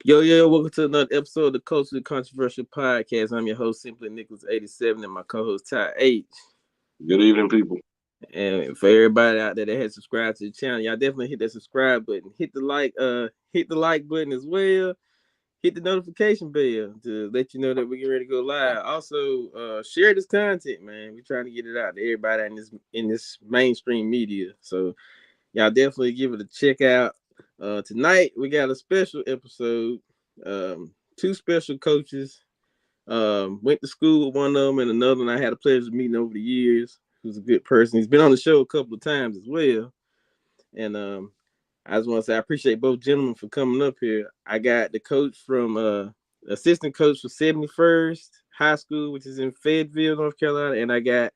Yo, welcome to another episode of the Culturally Controversial Podcast. I'm your host, Simply Nicholas87, and my co-host, Ty H. Good evening, people. And for everybody out there that has subscribed to the channel, y'all definitely hit that subscribe button. Hit the like button as well. Hit the notification bell to let you know that we're getting ready to go live. Also, share this content, man. We're trying to get it out to everybody in this mainstream media. So y'all definitely give it a check out. Tonight we got a special episode. Two special coaches. Went to school with one of them and another one I had a pleasure of meeting over the years. Who's a good person. He's been on the show a couple of times as well. And I just want to say I appreciate both gentlemen for coming up here. I got the coach from assistant coach for 71st High School, which is in Fayetteville, North Carolina, and I got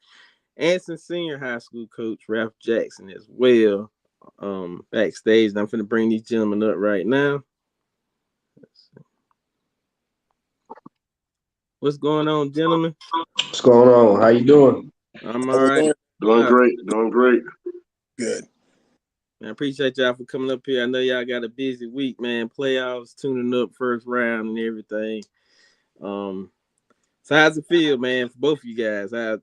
Anson Senior High School coach Ralph Jackson as well backstage. And I'm going to bring these gentlemen up right now. What's going on, gentlemen? What's going on? How you doing? I'm all right. Doing great. Doing great. Good. I appreciate y'all for coming up here. I know y'all got a busy week, man. Playoffs, tuning up, first round, and everything. So how's it feel, man, for both of you guys? How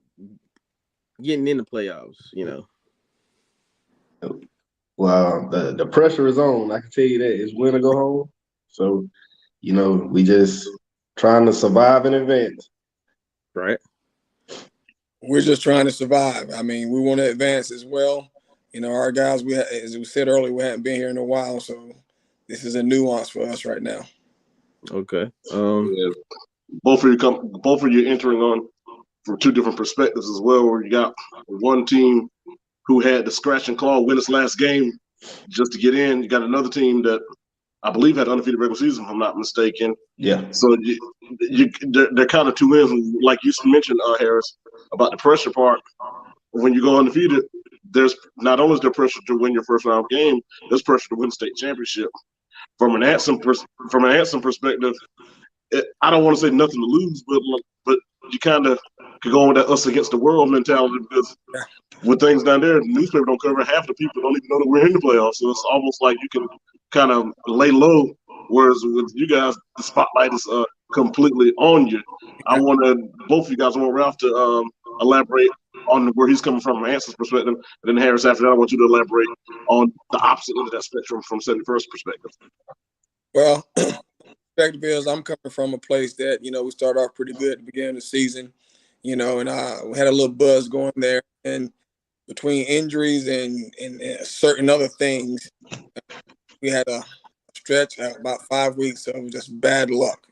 getting in the playoffs, you know? Well, the pressure is on. I can tell you that. It's win or go home. So, we just trying to survive in advance. Right. We're just trying to survive. I mean, we want to advance as well. Our guys, as we said earlier, we haven't been here in a while, so this is a nuance for us right now. Okay. Yeah. Both of you entering on from two different perspectives as well. Where you got one team who had to scratch and claw win its last game just to get in. You got another team that I believe had undefeated regular season, if I'm not mistaken. Yeah. So they're kind of two ends. Like you mentioned, Harris, about the pressure part. When you go undefeated, there's not only is there pressure to win your first round game, there's pressure to win the state championship. From an Anson perspective, I don't want to say nothing to lose, but you kind of could go on that us against the world mentality because with things down there, the newspaper don't cover half the people don't even know that we're in the playoffs. So it's almost like you can kind of lay low, whereas with you guys, the spotlight is completely on you. I want Ralph to elaborate on where he's coming from Anson's perspective, and then Harris, after that, I want you to elaborate on the opposite end of that spectrum from 71st perspective. Well, perspective is I'm coming from a place that, we started off pretty good at the beginning of the season, and we had a little buzz going there. And between injuries and certain other things, we had a stretch about 5 weeks of just bad luck,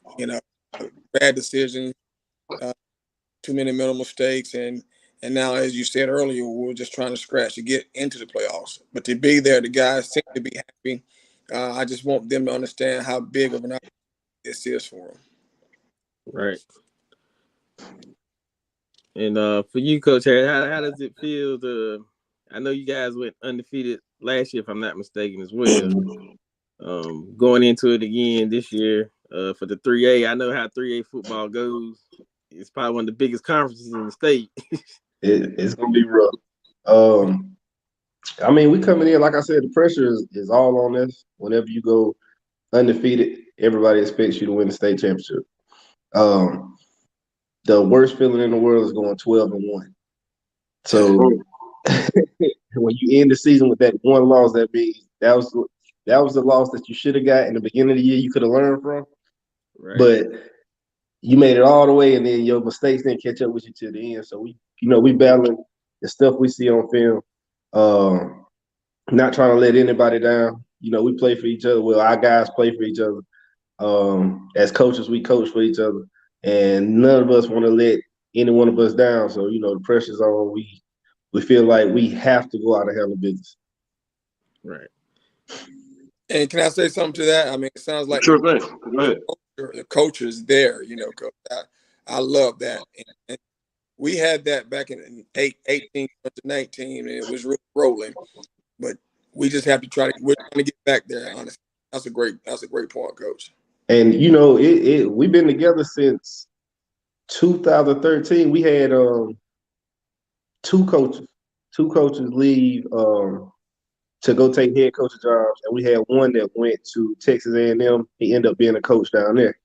bad decisions, too many mental mistakes. And now, as you said earlier, we're just trying to scratch to get into the playoffs. But to be there, the guys seem to be happy. I just want them to understand how big of an opportunity this is for them. Right. And for you, Coach Harris, how does it feel to? I know you guys went undefeated last year, if I'm not mistaken, as well. Going into it again this year for the 3A. I know how 3A football goes. It's probably one of the biggest conferences in the state. It's gonna be rough. I mean, we coming in, like I said, the pressure is all on us. Whenever you go undefeated, everybody expects you to win the state championship. The worst feeling in the world is going 12-1. So when you end the season with that one loss, that means that was the loss that you should have got in the beginning of the year. You could have learned from, Right. but you made it all the way, and then your mistakes didn't catch up with you to the end. So we battling the stuff we see on film. Not trying to let anybody down. We play for each other. Well, our guys play for each other. As coaches, we coach for each other, and none of us want to let any one of us down. So the pressure's on. We feel like we have to go out and handle business. Right. And can I say something to that? I mean, it sounds like Sure thing. Go ahead. The coach is there. Coach. I love that. And we had that back in 18 to 19, and it was really rolling. But we just have to we're trying to get back there, honestly. That's a great point, Coach. And we've been together since 2013. We had two coaches leave to go take head coaching jobs, and we had one that went to Texas A&M. He ended up being a coach down there.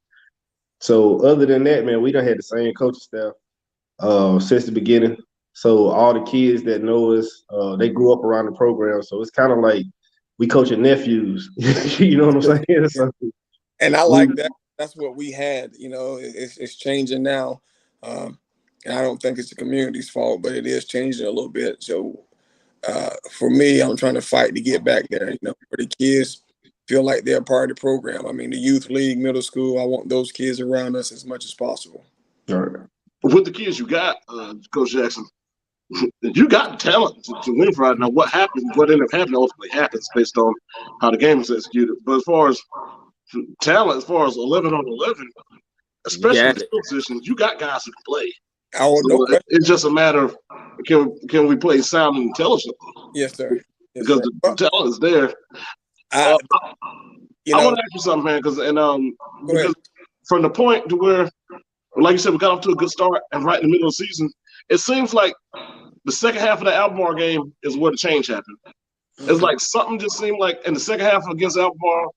So other than that, man, we done had the same coaching staff since the beginning. So all the kids that know us, they grew up around the program. So it's kind of like we coaching nephews. You know what I'm saying? So, and I like that. That's what we had. You know, it's changing now. And I don't think it's the community's fault, but it is changing a little bit. So for me, I'm trying to fight to get back there, you know, where the kids feel like they're part of the program. I mean, the youth league, middle school, I want those kids around us as much as possible. all right. With the kids you got, Coach Jackson, you got talent to win Friday. Now, what ended up happening ultimately happens based on how the game is executed. But as far as talent, as far as 11 on 11, especially in skill positions, you got guys who can play. It's just a matter of can we play sound and intelligent? Yes, sir. Yes, because sir. the talent is there. I want to ask you something, man, because from the point to where, like you said, we got off to a good start, and right in the middle of the season, it seems like the second half of the Albemarle game is where the change happened. Mm-hmm. It's like something just seemed like in the second half against Albemarle,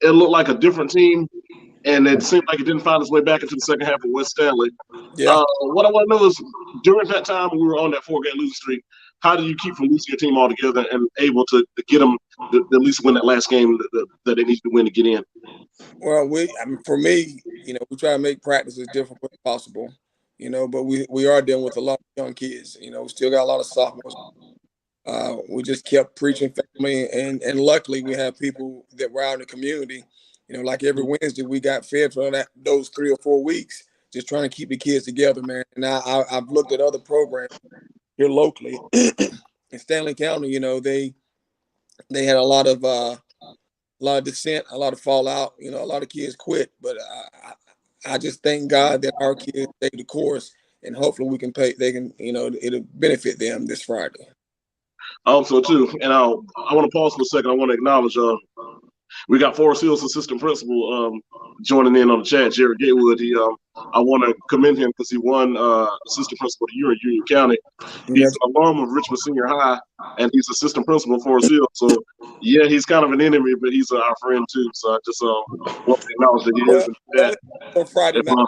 it looked like a different team. And it seemed like it didn't find its way back into the second half of West Stanley. Yeah. What I want to know is, during that time when we were on that 4-game losing streak, how did you keep from losing your team altogether and able to get them to at least win that last game that they need to win to get in? Well, for me, you know, we try to make practice as difficult as possible, you know, but we are dealing with a lot of young kids. You know, we still got a lot of sophomores. We just kept preaching family, and luckily we have people that were out in the community. You know, like every Wednesday, we got fed for those 3 or 4 weeks, just trying to keep the kids together, man. And I've looked at other programs here locally in Stanley County. You know, they had a lot of dissent, a lot of fallout. You know, a lot of kids quit, but I just thank God that our kids stay the course, and hopefully we can you know, it'll benefit them this Friday. Also, too, and I want to pause for a second. I want to acknowledge we got Forest Hills assistant principal joining in on the chat, Jared Gatewood. I want to commend him because he won assistant principal of the year in Union County. He's an alum of Richmond Senior High, and he's assistant principal of Forest Hills. So, yeah, he's kind of an enemy, but he's our friend too. So I just want to acknowledge that he is. On Friday night.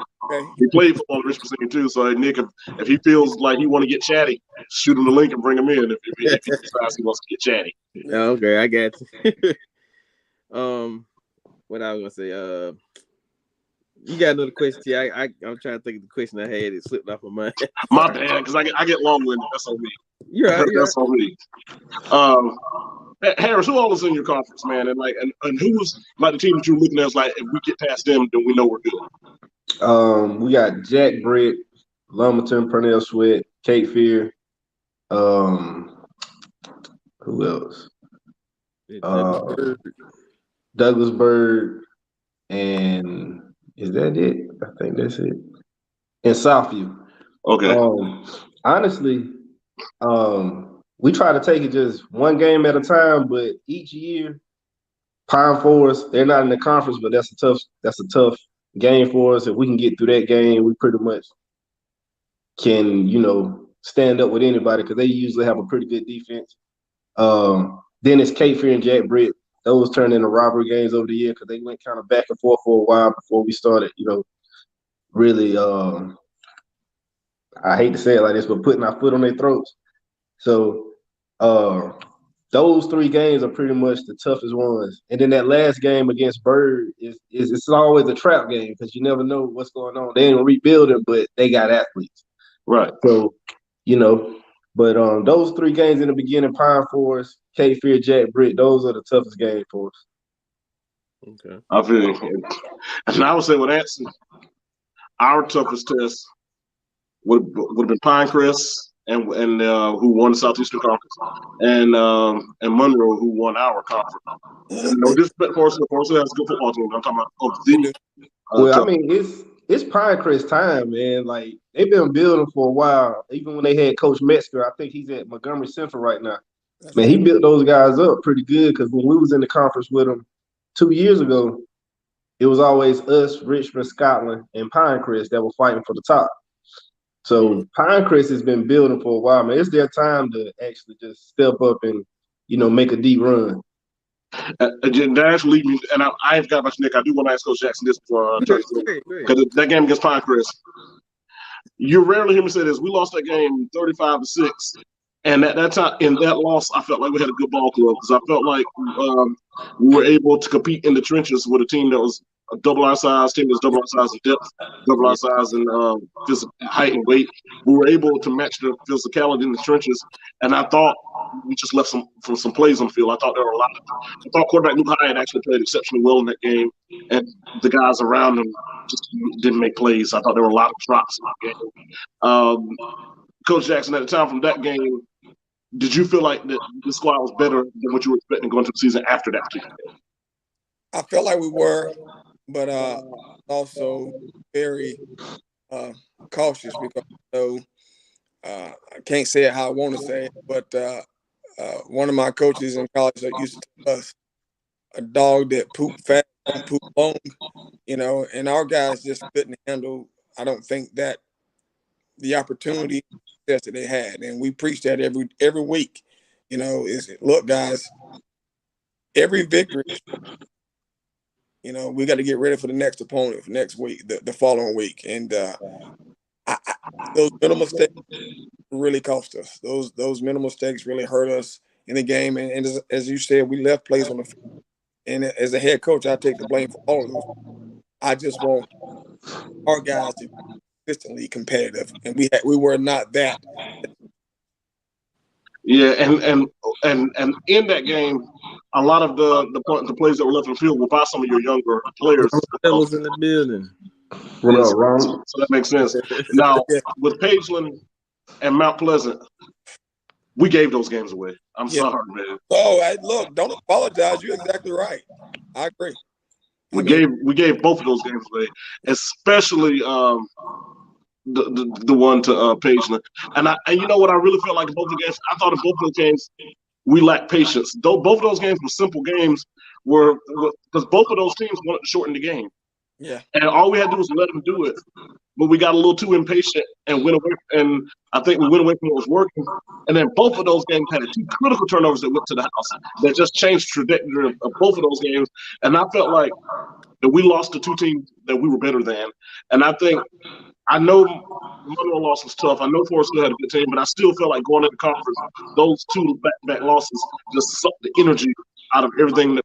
He played football at Richmond Senior too. So, Nick, if he feels like he want to get chatty, shoot him the link and bring him in if he decides he wants to get chatty. Okay, I got you. What I was gonna say, you got another question? I'm trying to think of the question I had. It slipped off my mind. My bad, because I get long-winded. That's on me. You're right. That's on me. Harris, who all was in your conference, man? And who was like the team that you were looking at? Was like, if we get past them, then we know we're good. We got Jack Britt, Lumberton, Purnell Sweat, Cape Fear. Who else? Douglas Bird, and is that it? I think that's it. And Southview. Okay. Honestly, we try to take it just one game at a time, but each year, Pine Forest, they're not in the conference, but that's a tough game for us. If we can get through that game, we pretty much can, you know, stand up with anybody because they usually have a pretty good defense. Then it's Cape Fear and Jack Britt. Those turned into robbery games over the year because they went kind of back and forth for a while before we started, you know, really, I hate to say it like this, but putting our foot on their throats. So those 3 games are pretty much the toughest ones. And then that last game against Bird it's always a trap game because you never know what's going on. They ain't rebuilding, but they got athletes. Right. So, you know, but those 3 games in the beginning, Pine Forest, Cape Fear, Jack Britt, those are the toughest games for us. Okay. I feel you. And I would say with Anson, our toughest test would have been Pinecrest and who won the Southeastern Conference, and Monroe, who won our conference. And no disrespect for us, Forest has a good football team. I'm talking about well, I mean, it's Pinecrest time, man. Like, they've been building for a while. Even when they had Coach Metzger, I think he's at Montgomery Central right now. Man, he built those guys up pretty good because when we was in the conference with them 2 years ago, it was always us, Richmond, Scotland, and Pinecrest that were fighting for the top. So Pinecrest has been building for a while, man. It's their time to actually just step up and make a deep run. That actually lead me, and I ain't got much, Nick. I do want to ask Coach Jackson this before I turn to Great. because that game against Pinecrest, you rarely hear me say this. We lost that game 35-6, and at that time, in that loss, I felt like we had a good ball club because I felt like we were able to compete in the trenches with a team that was double our size, team that's double our size in depth, double our size in height and weight. We were able to match the physicality in the trenches, and I thought we just left some plays on the field. I thought there were a lot. I thought quarterback Luke Hyatt actually played exceptionally well in that game, and the guys around him just didn't make plays. I thought there were a lot of drops in that game. Coach Jackson, at the time from that game, did you feel like that the squad was better than what you were expecting going to the season after that particular game? I felt like we were, but also very cautious because I can't say it how I want to say it, but one of my coaches in college used to tell us a dog that pooped fast don't poop long, and our guys just couldn't handle, I don't think, that the opportunity that they had, and we preach that every week. Look, guys, every victory. We got to get ready for the next opponent for next week, the following week, and those little mistakes really cost us. Those minimal mistakes really hurt us in the game, and as you said, we left plays on the field. And as a head coach, I take the blame for all of those. I just want our guys to be consistently competitive, and we were not that. Yeah, and in that game, a lot of the plays that were left on the field were by some of your younger players. That was in the building. What up, Ron? So that makes sense. Now, with Pageland and Mount Pleasant, we gave those games away. I'm sorry, man. Oh, look, don't apologize. You're exactly right. I agree. We gave both of those games away, especially the one to Pageland. And you know what? I really felt like both the games. I thought in both of those games we lacked patience. Though both of those games were simple games, because both of those teams wanted to shorten the game. Yeah. And all we had to do was let them do it. But we got a little too impatient and went away. And I think we went away from what was working. And then both of those games had two critical turnovers that went to the house that just changed the trajectory of both of those games. And I felt like that we lost to two teams that we were better than. And I know Monroe loss was tough. I know Forest Hill had a good team, but I still feel like going into conference, those two back-to-back losses just sucked the energy out of everything that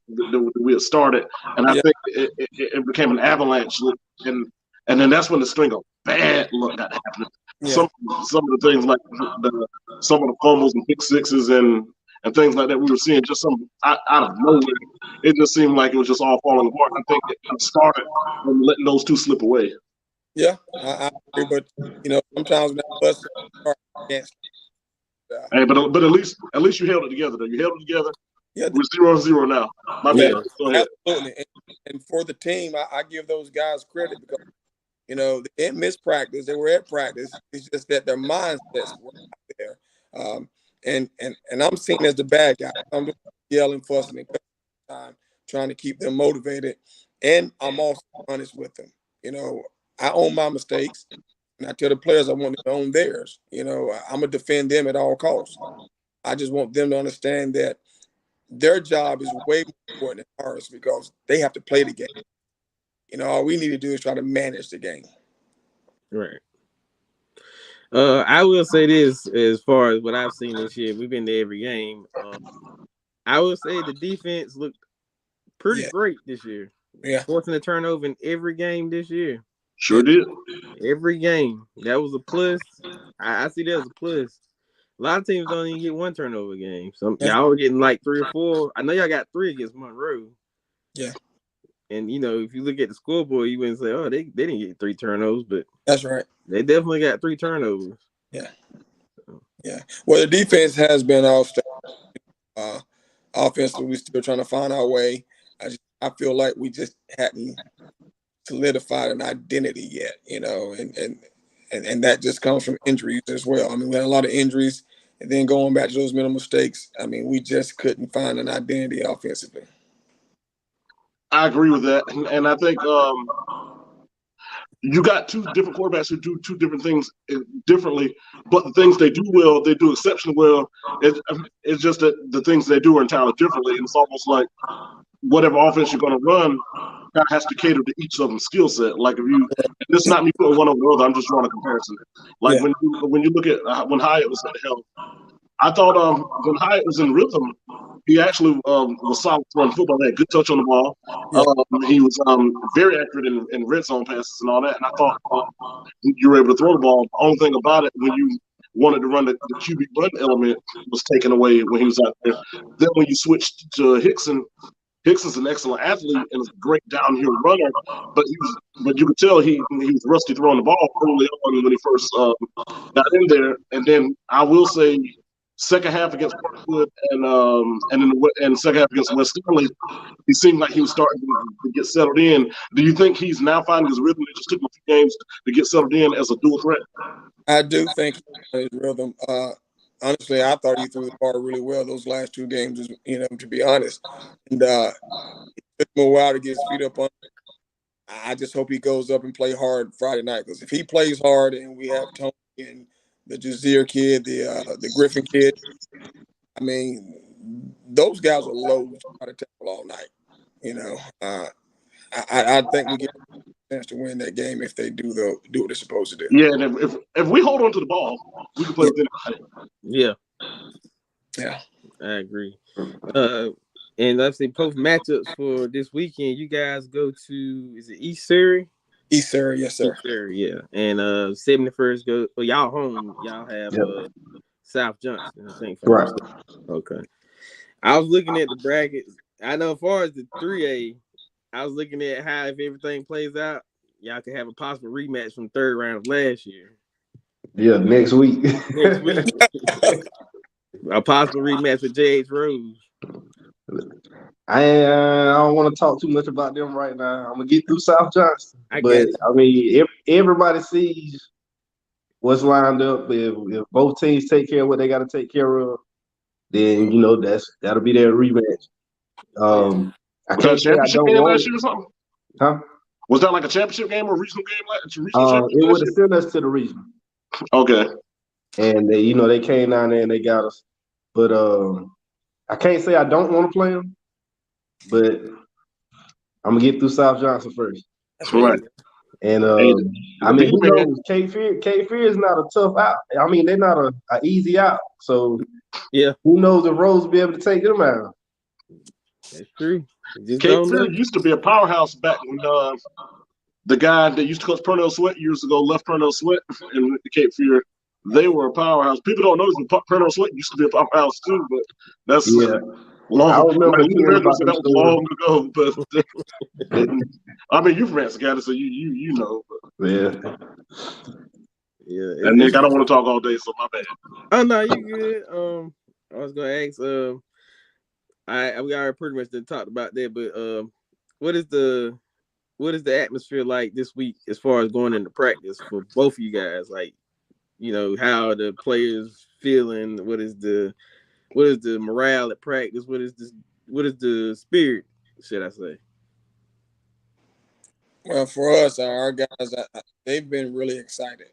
we had started. And I think it became an avalanche. And then that's when the string of bad luck got happening. Yeah. Some of the things like some of the fumbles and pick sixes and things like that we were seeing just some out of nowhere. It just seemed like it was just all falling apart. I think it started from letting those two slip away. Yeah, I agree, but sometimes that bus against. Hey, but at least you held it together. Though you held it together. Yeah, we're 0-0 now. My bad. Absolutely. And for the team, I give those guys credit because they didn't miss practice. They were at practice. It's just that their mindsets were out there. And I'm seen as the bad guy. I'm yelling, fussing, and time trying to keep them motivated, and I'm also honest with them. I own my mistakes, and I tell the players I want them to own theirs. I'm going to defend them at all costs. I just want them to understand that their job is way more important than ours because they have to play the game. All we need to do is try to manage the game. Right. I will say this as far as what I've seen this year. We've been to every game. I will say the defense looked pretty great this year. Yeah. Forcing a turnover in every game this year. Sure did. Every game. That was a plus. I see that as a plus. A lot of teams don't even get one turnover game. Y'all were getting like 3 or 4. I know y'all got 3 against Monroe. Yeah. And, if you look at the scoreboard, you wouldn't say, oh, they didn't get 3 turnovers. But that's right. They definitely got 3 turnovers. Yeah. Yeah. Well, the defense has been all-star. Offensively, we're still trying to find our way. I feel like we just hadn't solidified an identity yet, and that just comes from injuries as well. I mean, we had a lot of injuries, and then going back to those minimal mistakes, I mean, we just couldn't find an identity offensively. I agree with that, and I think you got two different quarterbacks who do two different things differently, but the things they do well, they do exceptionally well. It's just that the things they do are entirely differently, and it's almost like whatever offense you're going to run kind of has to cater to each of them skill set. Like if you, and this is not me putting one over the other, I'm just drawing a comparison. Like when you look at when Hyatt was at the helm, I thought when Hyatt was in rhythm, he actually was solid throwing football. He had good touch on the ball. He was very accurate in red zone passes and all that. And I thought you were able to throw the ball. The only thing about it, when you wanted to run the QB run element, was taken away when he was out there. Then when you switched to Hickson, Hickson's an excellent athlete and is a great downhill runner, but you could tell he was rusty throwing the ball early on when he first got in there. And then I will say, second half against Parkwood and second half against West Stanley, he seemed like he was starting to get settled in. Do you think he's now finding his rhythm? It just took him a few games to get settled in as a dual threat. I do think he found his rhythm. Honestly, I thought he threw the ball really well those last two games, to be honest. And it took him a while to get his feet up on it. I just hope he goes up and play hard Friday night, because if he plays hard and we have Tony and the Jazeer kid, the Griffin kid, I mean, those guys are low to try to tackle all night. I think we get a chance to win that game if they do what they're supposed to do. Yeah, and if we hold on to the ball, we can play with anybody. Yeah, I agree. And let's say post matchups for this weekend. You guys go to, is it East Surrey? East Surrey, yes sir. East Surrey, yeah. And 71st go. Well, y'all home. Y'all have South Johnson, I think. Right. Okay. I was looking at the brackets. I know as far as the 3A, I was looking at how if everything plays out, y'all could have a possible rematch from third round of last year. Yeah, next week. Next week. A possible rematch with J.H. Rose. I don't want to talk too much about them right now. I'm gonna get through South Johnson, but I mean, everybody sees what's lined up. If both teams take care of what they got to take care of, then that'll be their rematch. I can't say I don't want it. Or something? Huh? Was that like a championship game or a regional game? It would have sent us to the regional. Okay. And they came down there and they got us, but I can't say I don't want to play them, but I'm gonna get through South Johnson first. Right. And I mean, who knows? Cape Fear is not a tough out. I mean, they're not an easy out. So yeah, who knows if Rose will be able to take them out? That's true. Cape Fear used to be a powerhouse back when the guy that used to coach Pernell Sweat years ago left Pernell Sweat and went to Cape Fear. They were a powerhouse. People don't know that Pernell Sweat used to be a powerhouse too, but that's long. I remember that was long ago. But I mean, you're from Manhattan, so you know. But. Yeah. And Nick, I don't want to talk all day, so my bad. Oh no, you good. I was gonna ask. We already pretty much talked about that, but what is the atmosphere like this week as far as going into practice for both of you guys? Like, how are the players feeling? What is the morale at practice? What is the spirit, should I say? Well, for us, our guys, they've been really excited.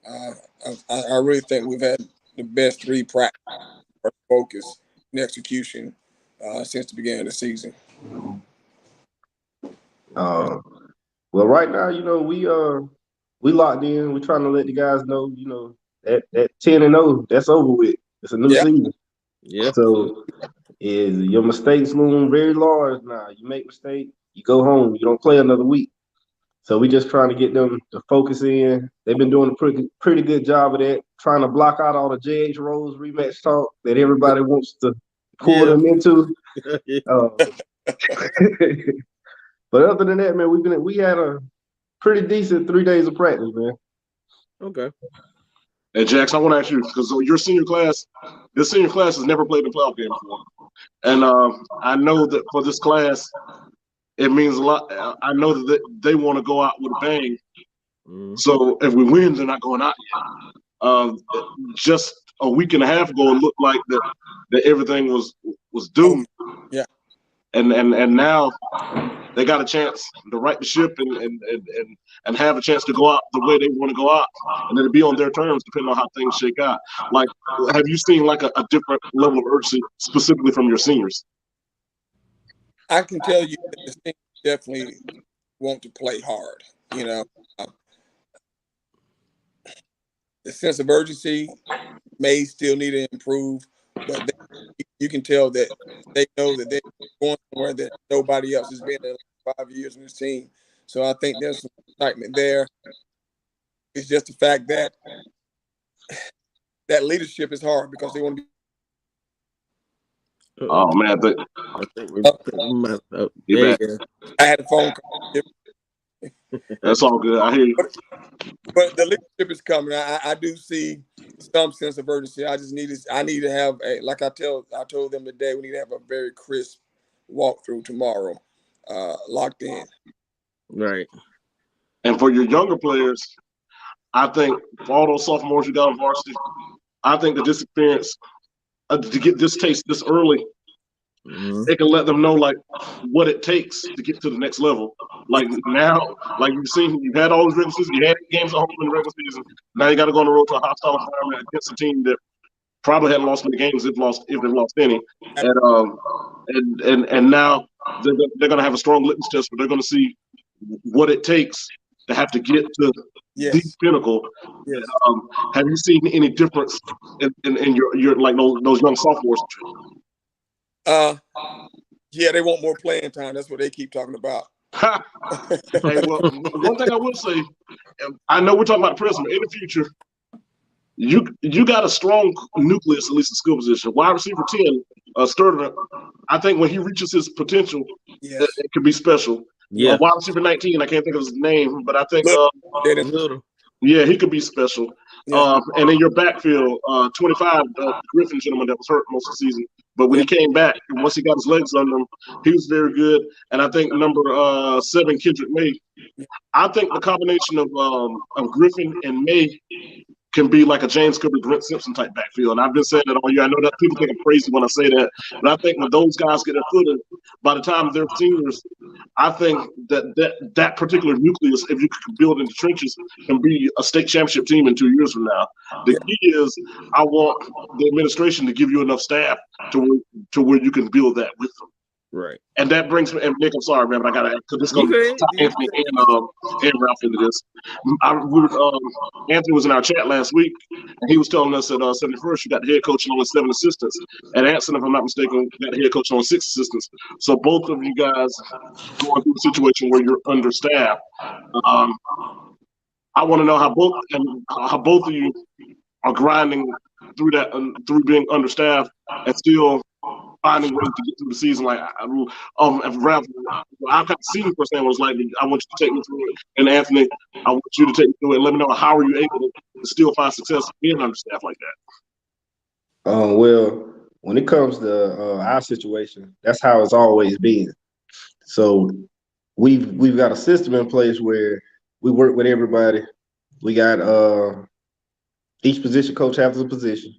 I really think we've had the best 3 practice focus and execution since the beginning of the season. Well, right now, we locked in. We're trying to let the guys know, that 10-0, that's over with. It's a new season. Yeah. So your mistakes loom very large now. You make mistakes, you go home. You don't play another week. So we just trying to get them to focus in. They've been doing a pretty good job of that, trying to block out all the J.H. Rose rematch talk that everybody wants to pull them into. But other than that, man, we had a pretty decent 3 days of practice, man. Okay. Hey, Jax, I want to ask you, because your senior class has never played a playoff game before. And I know that for this class, it means a lot. I know that they want to go out with a bang. So if we win, they're not going out yet. Just a week and a half ago, it looked like that everything was doomed. Yeah. and now they got a chance to right the ship and have a chance to go out the way they want to go out, and it'll be on their terms depending on how things shake out. Like, have you seen like a different level of urgency specifically from your seniors? I can tell you that the seniors definitely want to play hard. You know, the sense of urgency may still need to improve, but you can tell that they know that they're going somewhere that nobody else has been in 5 years in this team. So I think there's some excitement there. It's just the fact that that leadership is hard because they want to be. Oh man, I think there you go. I had a phone call. That's all good. I hear you. But the leadership is coming. I do see some sense of urgency. I need to have a, like I told them today, we need to have a very crisp walkthrough tomorrow, locked in. Right. And for your younger players, I think for all those sophomores you got on varsity, I think that this experience to get this taste this early, it can let them know like what it takes to get to the next level. Like now, like you've had all these regular season, you had games at home in the regular season. Now you got to go on the road to a hostile environment against a team that probably hadn't lost many games if they've lost any. And now they're going to have a strong litmus test, but they're going to see what it takes to have to get to the pinnacle. Yes. Have you seen any difference in your like those young sophomores? Yeah, they want more playing time. That's what they keep talking about. Hey, well, one thing I will say, I know we're talking about the present, but in the future, you got a strong nucleus, at least in skill position. Wide receiver 10, Sturtevant, I think when he reaches his potential, it could be special. Yeah. Wide receiver 19, I can't think of his name, but I think he could be special. Yeah. And in your backfield, 25, Griffin gentleman that was hurt most of the season. But when he came back, once he got his legs under him, he was very good. And I think number 7, Kendrick May, I think the combination of Griffin and May can be like a James Cook, Brent Simpson type backfield. And I've been saying that all year. I know that people think I'm crazy when I say that, but I think when those guys get their footing, by the time they're seniors, I think that particular nucleus, if you could build in the trenches, can be a state championship team in 2 years from now. The key is I want the administration to give you enough staff to where you can build that with them. Right. And that brings me, and Nick, I'm sorry, man, but I got to, because it's going to tie Anthony and Ralph into this. Anthony was in our chat last week, and he was telling us at 71st, you got the head coach and only 7 assistants. At Anson, if I'm not mistaken, you got the head coach and only 6 assistants. So both of you guys going through a situation where you're understaffed. I want to know how both of you are grinding through that, through being understaffed and still finding ways to get through the season. Like, Ralph, I've kind of seen firsthand what it's like. I want you to take me through it. And Anthony, I want you to take me through it and let me know how are you able to still find success being understaffed like that? Well, when it comes to our situation, that's how it's always been. So we've got a system in place where we work with everybody. We got each position coach has a position.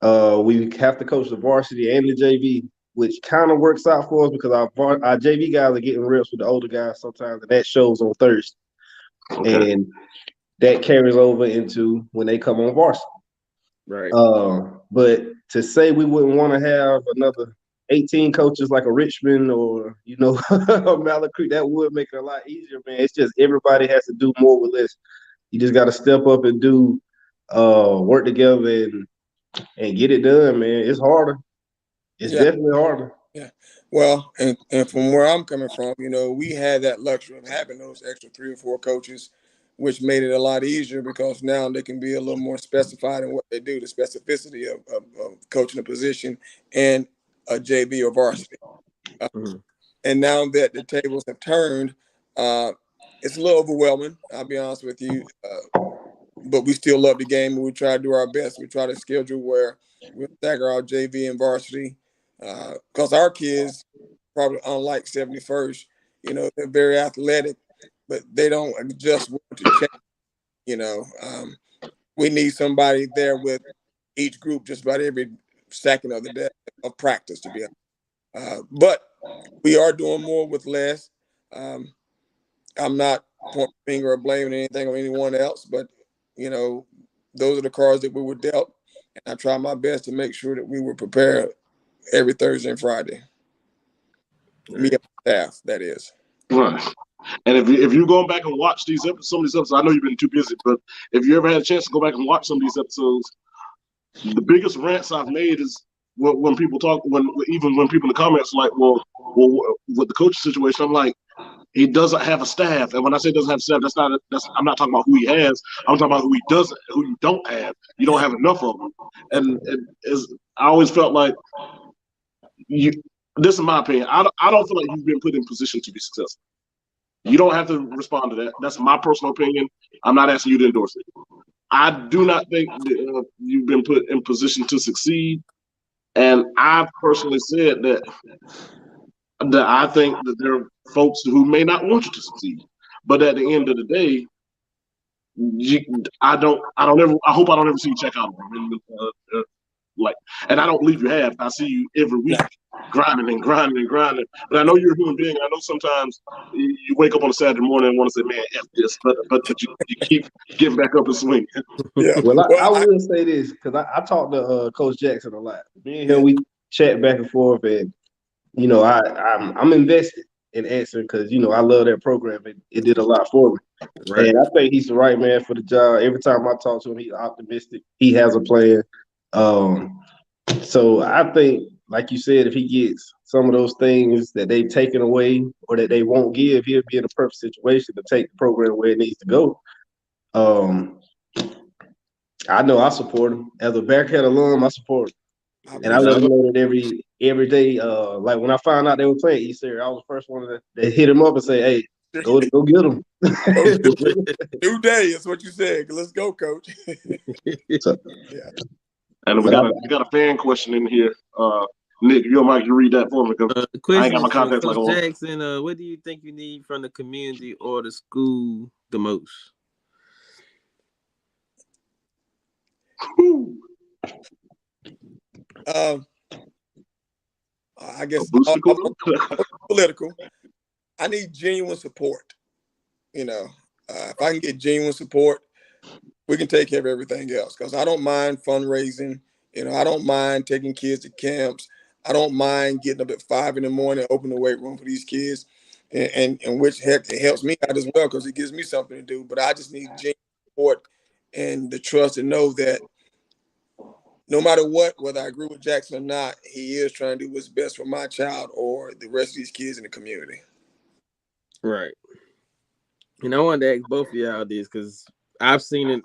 We have to coach the varsity and the JV, which kind of works out for us because our JV guys are getting reps with the older guys sometimes, and that shows on Thursday. Okay. And that carries over into when they come on varsity. Right. But to say we wouldn't want to have another 18 coaches like a Richmond or, a Mallard Creek, that would make it a lot easier, man. It's just everybody has to do more with less. You just got to step up and do work together and get it done, man. It's harder. It's definitely harder. Yeah. Well, and from where I'm coming from, we had that luxury of having those extra 3 or 4 coaches, which made it a lot easier because now they can be a little more specified in what they do, the specificity of coaching a position and a JV or varsity. And now that the tables have turned, it's a little overwhelming, I'll be honest with you. But we still love the game, and we try to do our best. We try to schedule where we stagger our JV and varsity because our kids, probably unlike 71st, they're very athletic, but they don't just want to change. We need somebody there with each group just about every second of the day of practice, to be But we are doing more with less. I'm not pointing a finger or blaming anything on anyone else, but those are the cards that we were dealt, and I try my best to make sure that we were prepared every Thursday and Friday. Me and my staff, that is. Right. And if you're going back and watch some of these episodes, I know you've been too busy, but if you ever had a chance to go back and watch some of these episodes, the biggest rants I've made is when people talk, even when people in the comments are like, well, with the coaching situation, I'm like, he doesn't have a staff, and when I say doesn't have a staff, I'm not talking about who he has. I'm talking about who you don't have. You don't have enough of them, and I always felt like this is my opinion. I don't feel like you've been put in position to be successful. You don't have to respond to that. That's my personal opinion. I'm not asking you to endorse it. I do not think that, you've been put in position to succeed. And I've personally said that I think that there are folks who may not want you to succeed. But at the end of the day, I hope I don't ever see you check out. And I don't believe you have. I see you every week grinding and grinding and grinding. But I know you're a human being. I know sometimes you wake up on a Saturday morning and want to say, man, F this, but you keep getting back up and swinging. Yeah. Well, I will say this, because I talk to Coach Jackson a lot. Me and him, we chat back and forth, and I'm invested in answering because I love that program. It did a lot for me. Right. And I think he's the right man for the job. Every time I talk to him, he's optimistic. He has a plan. So I think, like you said, if he gets some of those things that they've taken away or that they won't give, he'll be in a perfect situation to take the program where it needs to go. I know I support him. As a Bearcat alum, I support him. And I let him know that every day, like when I found out they were playing East Area, I was the first one that hit him up and say, hey, go get him. New day is what you said. Let's go, Coach. Yeah. And we got a fan question in here. Nick, you might read that for me because I ain't got my contacts like Coach Jackson, what do you think you need from the community or the school the most? I guess political. I need genuine support. If I can get genuine support, we can take care of everything else. Because I don't mind fundraising. I don't mind taking kids to camps. I don't mind getting up at 5 a.m, open the weight room for these kids, and which heck it helps me out as well because it gives me something to do. But I just need genuine support and the trust to know that no matter what, whether I agree with Jackson or not, he is trying to do what's best for my child or the rest of these kids in the community. Right. And I wanted to ask both of y'all this because I've seen it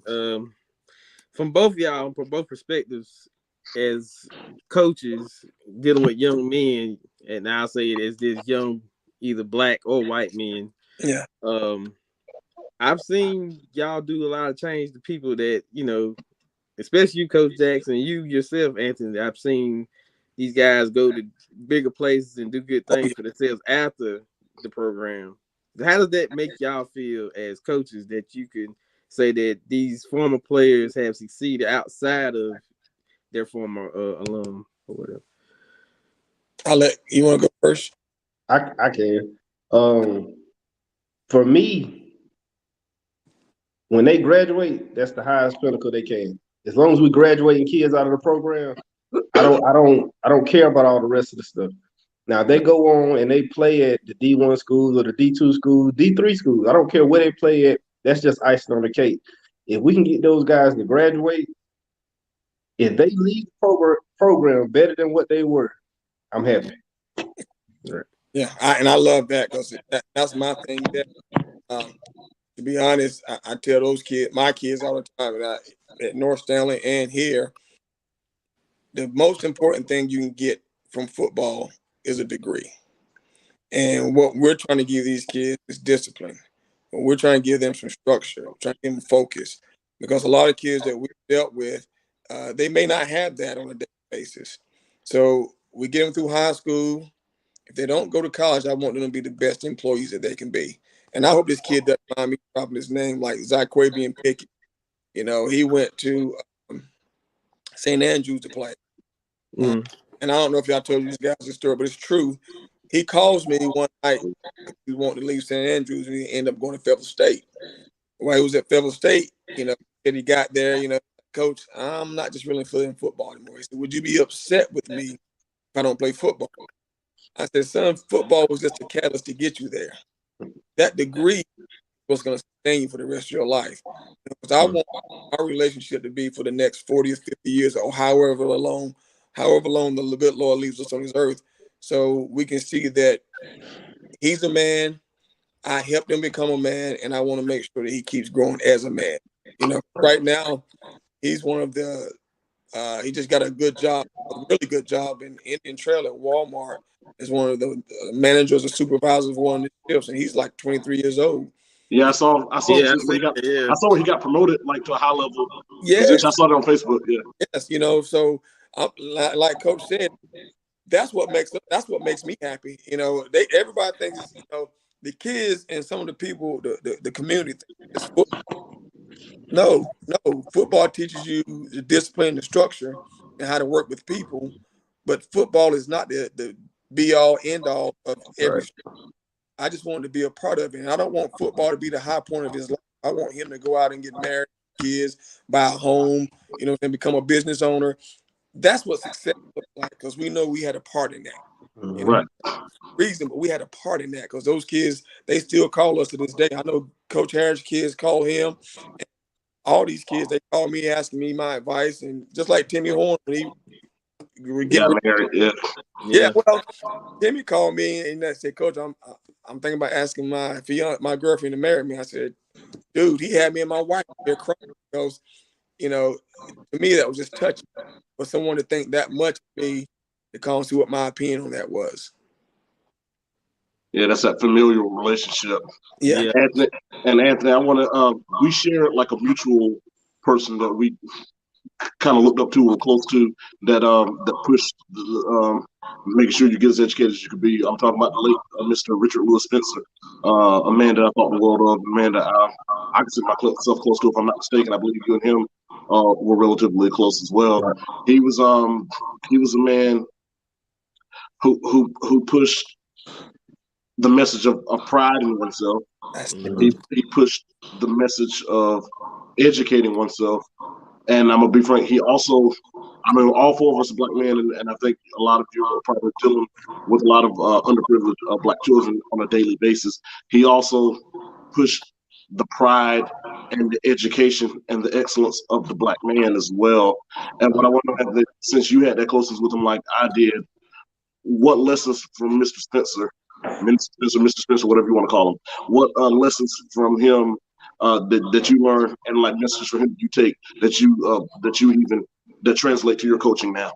from both of y'all, from both perspectives, as coaches dealing with young men, and I'll say it as this young, either black or white men. Yeah. I've seen y'all do a lot of change to people that, especially you, Coach Jackson, you yourself, Anthony. I've seen these guys go to bigger places and do good things for themselves after the program. How does that make y'all feel as coaches that you can say that these former players have succeeded outside of their former alum or whatever? You want to go first? I can. For me, when they graduate, that's the highest pinnacle they can. As long as we graduating kids out of the program, I don't care about all the rest of the stuff. Now, if they go on and they play at the D1 schools or the D2 schools, D3 schools, I don't care where they play at, that's just icing on the cake. If we can get those guys to graduate, if they leave the program better than what they were, I'm happy. Right. Yeah, I love that because that's my thing. To be honest, I tell my kids all the time at North Stanley and here, the most important thing you can get from football is a degree. And what we're trying to give these kids is discipline. We're trying to give them some structure, trying to give them focus. Because a lot of kids that we've dealt with, they may not have that on a daily basis. So we get them through high school. If they don't go to college, I want them to be the best employees that they can be. And I hope this kid doesn't mind me dropping his name, like Zaquavian Pickett. He went to St. Andrews to play. And and I don't know if y'all told you this guys this story, but it's true. He calls me one night. He wanted to leave St. Andrews, and he ended up going to Fayetteville State. While he was at Fayetteville State, and he got there, Coach, I'm not just really feeling football anymore. He said, would you be upset with me if I don't play football? I said, son, football was just a catalyst to get you there. That degree was going to sustain you for the rest of your life. Because I want our relationship to be for the next 40 or 50 years, or however long the good Lord leaves us on this earth. So we can see that he's a man. I helped him become a man, and I want to make sure that he keeps growing as a man. Right now, he's one of the he just got a good job, a really good job in Indian Trail at Walmart as one of the managers or supervisors of one of the shifts, and he's like 23 years old. Yeah, I saw Yeah, I saw when he got promoted like to a high level Yes. position. I saw it on Facebook. Yeah. Yes, so like Coach said, that's what makes me happy. Everybody thinks the kids and some of the people, the community is football. No, football teaches you the discipline, the structure, and how to work with people. But football is not the be all end all of every. Right. I just want to be a part of it, and I don't want football to be the high point of his life. I want him to go out and get married, kids, buy a home, and become a business owner. That's what success looks like, because we know we had a part in that. Right. Reason, but we had a part in that, because those kids, they still call us to this day. I know Coach Harris' kids call him. All these kids, they call me asking me my advice, and just like Timmy Horn, when he married. Yeah. Well, Timmy called me and I said, Coach, I'm thinking about asking my girlfriend to marry me. I said, dude, he had me and my wife here crying because, to me that was just touching. For someone to think that much of me, to call and see what my opinion on that was. Yeah, that's that familial relationship. Yeah. Anthony, I want to. We share like a mutual person that we kind of looked up to or close to that pushed making sure you get as educated as you could be. I'm talking about the late Mr. Richard Lewis Spencer, a man that I thought the world of, a man that I consider myself close to, if I'm not mistaken. I believe you and him were relatively close as well. Right. He was a man who pushed the message of pride in oneself. He pushed the message of educating oneself. And I'm gonna be frank, he also, all four of us are black men, and I think a lot of you are probably dealing with a lot of underprivileged black children on a daily basis. He also pushed the pride and the education and the excellence of the black man as well. And what I want to know, since you had that closeness with him like I did, what lessons from Mr. Spencer, Mr. Spencer, whatever you want to call him, what lessons from him that you learn, and like messages for him you take that translate to your coaching now?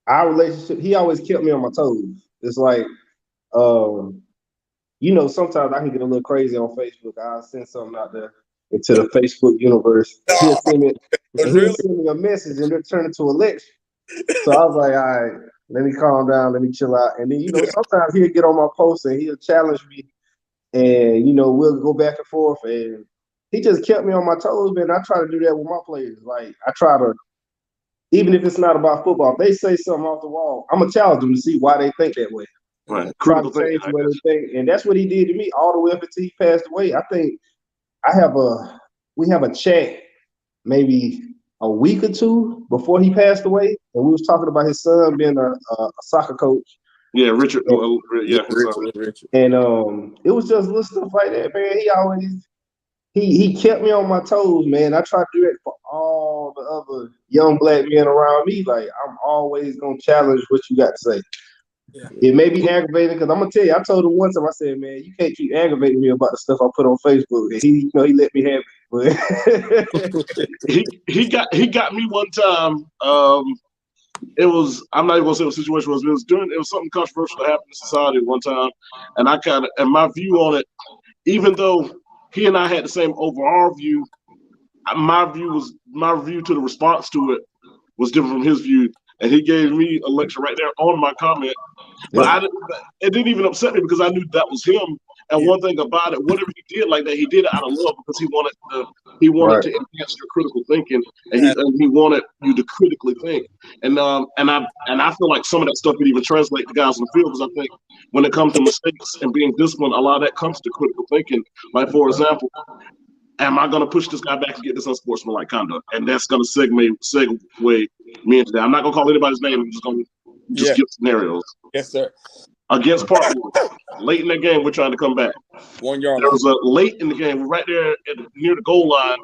Our relationship, he always kept me on my toes. It's like, sometimes I can get a little crazy on Facebook. I'll send something out there into the Facebook universe. He'll send me a message and it'll turn into a lecture. So I was like, all right, let me calm down, let me chill out. And then, sometimes he'll get on my post and he'll challenge me. And, we'll go back and forth. And he just kept me on my toes, man. I try to do that with my players. Like, I try to, even if it's not about football, if they say something off the wall, I'm going to challenge them to see why they think that way. Right. Try to change the way they think. And that's what he did to me all the way up until he passed away. I think we have a chat maybe a week or two before he passed away. And we was talking about his son being a soccer coach. Yeah, Richard. Richard. And it was just little stuff like that, man. He always he kept me on my toes, man. I try to do that for all the other young black men around me. Like, I'm always gonna challenge what you got to say. Yeah. It may be aggravating, because I'm gonna tell you, I told him one time, I said, man, you can't keep aggravating me about the stuff I put on Facebook. And he let me have it. But he got me one time. It was, I'm not even gonna say what the situation was. It was something controversial that happened in society one time, and and my view on it, even though he and I had the same overall view, my view to the response to it was different from his view, and he gave me a lecture right there on my comment. But it didn't even upset me, because I knew that was him, And one thing about it, whatever he did like that, he did it out of love because he wanted to enhance your critical thinking, and he wanted you to critically think. And I feel like some of that stuff could even translate to guys in the field, because I think when it comes to mistakes and being disciplined, a lot of that comes to critical thinking. Like, for example, am I going to push this guy back and get this unsportsmanlike conduct? And that's going to segue me into that. I'm not going to call anybody's name. I'm just going to give scenarios. Yes, sir. Against Parkwood, late in the game, we're trying to come back. 1 yard. There was a late in the game. We're right there near the goal line.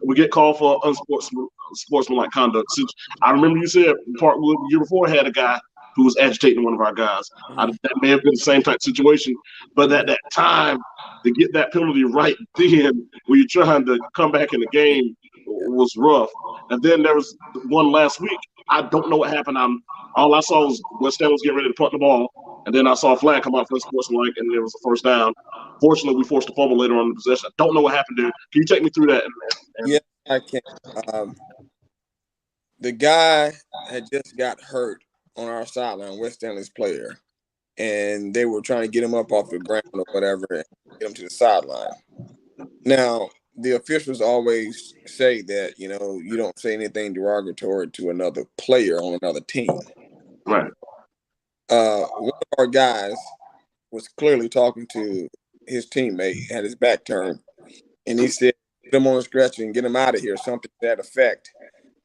We get called for unsportsmanlike conduct. Since I remember you said Parkwood the year before had a guy who was agitating one of our guys. That may have been the same type of situation, but at that time, to get that penalty right then, when you're trying to come back in the game, was rough. And then there was one last week. I don't know what happened. All I saw was West Ham was getting ready to punt the ball, and then I saw a flag come out for unsportsmanlike, and there was a first down. Fortunately, we forced a fumble later on in the possession. I don't know what happened there. Can you take me through that? Yeah, I can. The guy had just got hurt on our sideline, West Stanley's player, and they were trying to get him up off the ground or whatever and get him to the sideline. Now, the officials always say that, you don't say anything derogatory to another player on another team. Right. One of our guys was clearly talking to his teammate, had his back turned, and he said, get him on the stretcher and get him out of here, something to that effect.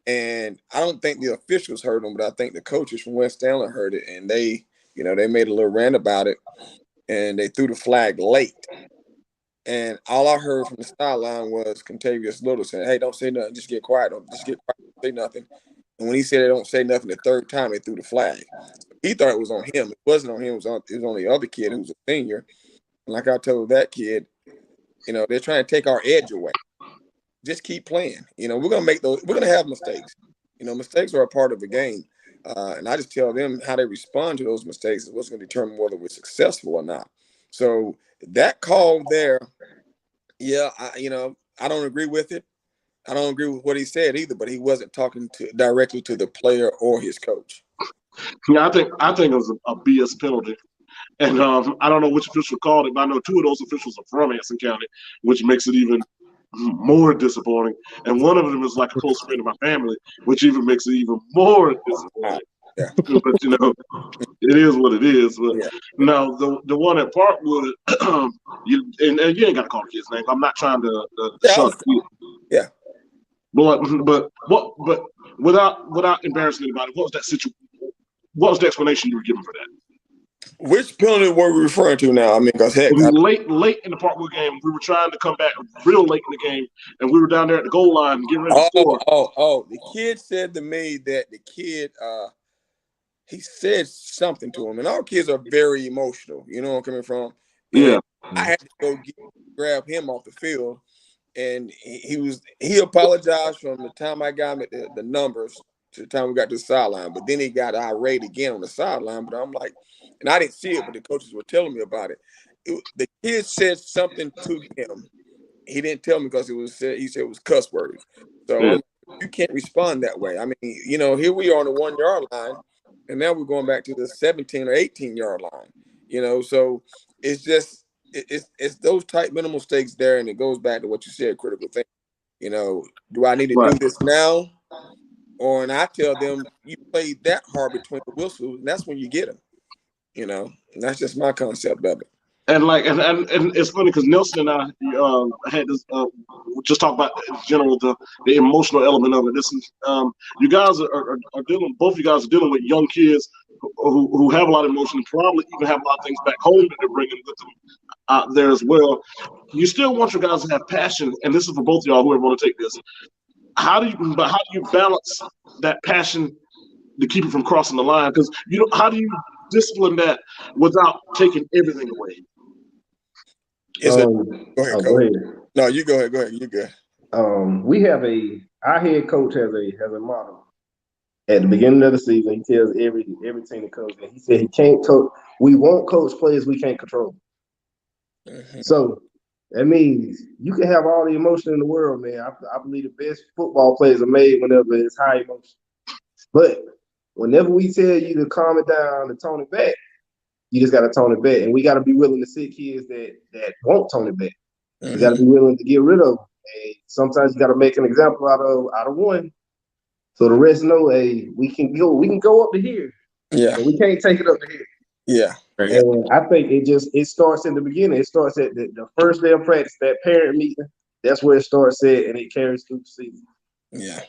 And I don't think the officials heard him, but I think the coaches from West Stanley heard it, and they made a little rant about it, and they threw the flag late. And all I heard from the sideline was Contavious Little saying, "Hey, don't say nothing. Just get quiet. Don't say nothing." And when he said they don't say nothing the third time, they threw the flag. He thought it was on him. It wasn't on him. It was on the other kid who was a senior. And like I told that kid, they're trying to take our edge away. Just keep playing. We're gonna make those. We're gonna have mistakes. Mistakes are a part of the game. And I just tell them how they respond to those mistakes is what's going to determine whether we're successful or not. So that call there, I don't agree with it. I don't agree with what he said either, but he wasn't talking directly to the player or his coach. Yeah, I think it was a BS penalty. And I don't know which official called it, but I know two of those officials are from Anson County, which makes it even more disappointing. And one of them is like a close friend of my family, which even makes it even more disappointing. Yeah. But it is what it is. But now the one at Parkwood, you ain't got to call the kid's name. I'm not trying to shut you. Yeah. But without embarrassing anybody, what was that situation? What was the explanation you were giving for that? Which penalty were we referring to now? I mean, because heck, late in the Parkwood game, we were trying to come back real late in the game, and we were down there at the goal line getting ready to score. The kid said to me that the kid, he said something to him, and our kids are very emotional. You know where I'm coming from? Yeah. I had to go grab him off the field, and he apologized from the time I got him at the numbers to the time we got to the sideline, but then he got irate again on the sideline. But I'm like, and I didn't see it, but the coaches were telling me about it. The kid said something to him. He didn't tell me because he said it was cuss words. So you can't respond that way. I mean, here we are on the 1 yard line, and now we're going back to the 17 or 18 yard line. So it's just it's those tight minimal stakes there, and it goes back to what you said, critical thinking. Do I need to do this now? And I tell them, you played that hard between the whistles, and that's when you get them. And that's just my concept of it. And it's funny because Nelson and I had this just talk about in general the emotional element of it. This is you guys are dealing. Both of you guys are dealing with young kids who have a lot of emotion, and probably even have a lot of things back home that they're bringing with them out there as well. You still want your guys to have passion, and this is for both of y'all whoever want to take this. How do you balance that passion to keep it from crossing the line? Because how do you discipline that without taking everything away? Go ahead, Coach. No, you go ahead. Go ahead. You good. We have our head coach has a motto. At the beginning of the season, he tells every team that comes in. He said he can't coach. We won't coach players we can't control. Mm-hmm. So that means you can have all the emotion in the world, man. I believe the best football players are made whenever it's high emotion. But whenever we tell you to calm it down, to tone it back, You just got to tone it back, and we got to be willing to sit kids that won't tone it back. Mm-hmm. You got to be willing to get rid of them. And sometimes you got to make an example out of one, so the rest know, hey, we can go up to here. Yeah, but we can't take it up to here. Yeah. And I think it starts in the beginning. It starts at the first day of practice, that parent meeting. That's where it starts at, and it carries through the season. Yeah.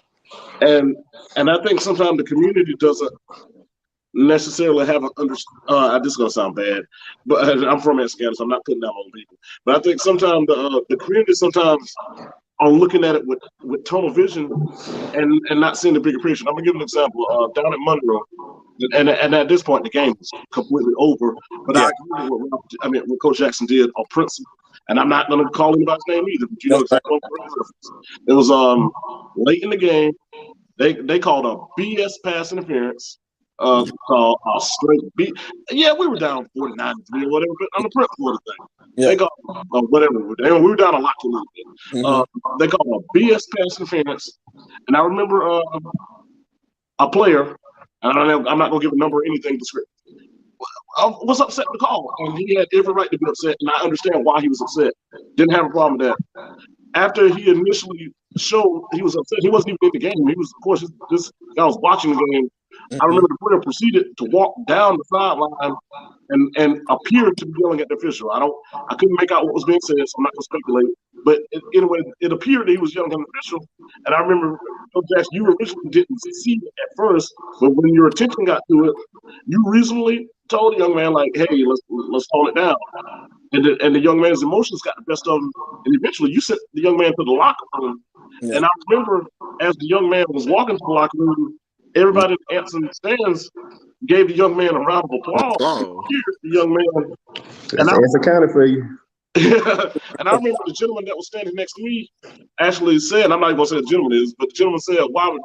And I think sometimes the community doesn't necessarily have an understanding. This is gonna sound bad, but I'm from Escada, so I'm not putting that on people. But I think sometimes the community sometimes are looking at it with tunnel vision and not seeing the bigger picture. I'm gonna give an example. Down at Monroe, and at this point the game was completely over. But I agree with what Coach Jackson did on principle. And I'm not gonna call anybody's name either, but you know exactly what I'm referencing. It was late in the game. They called a BS pass interference. Called a straight beat. Yeah, we were down 49-3 or whatever, but on the prep quarter thing. Yeah. They called whatever. We were down a lot to lose. They called a BS pass interference. And I remember a player, and I'm not gonna give a number or anything descriptive, was upset with the call, and he had every right to be upset, and I understand why he was upset. Didn't have a problem with that. After he initially showed he was upset, he wasn't even in the game. He was, of course, this guy was watching the game. I remember the player proceeded to walk down the sideline and appeared to be yelling at the official. I couldn't make out what was being said, so I'm not going to speculate. But anyway, it appeared that he was yelling at the official. And I remember, Coach Jackson, you originally didn't see it at first, but when your attention got to it, you reasonably told the young man, like, hey, let's tone it down. And the young man's emotions got the best of him. And eventually you sent the young man to the locker room. Yeah. And I remember as the young man was walking to the locker room, everybody in the Anson stands gave the young man a round of applause. The young man. That's accounted for you. And I remember the gentleman that was standing next to me actually said, I'm not even going to say the gentleman is, but the gentleman said, why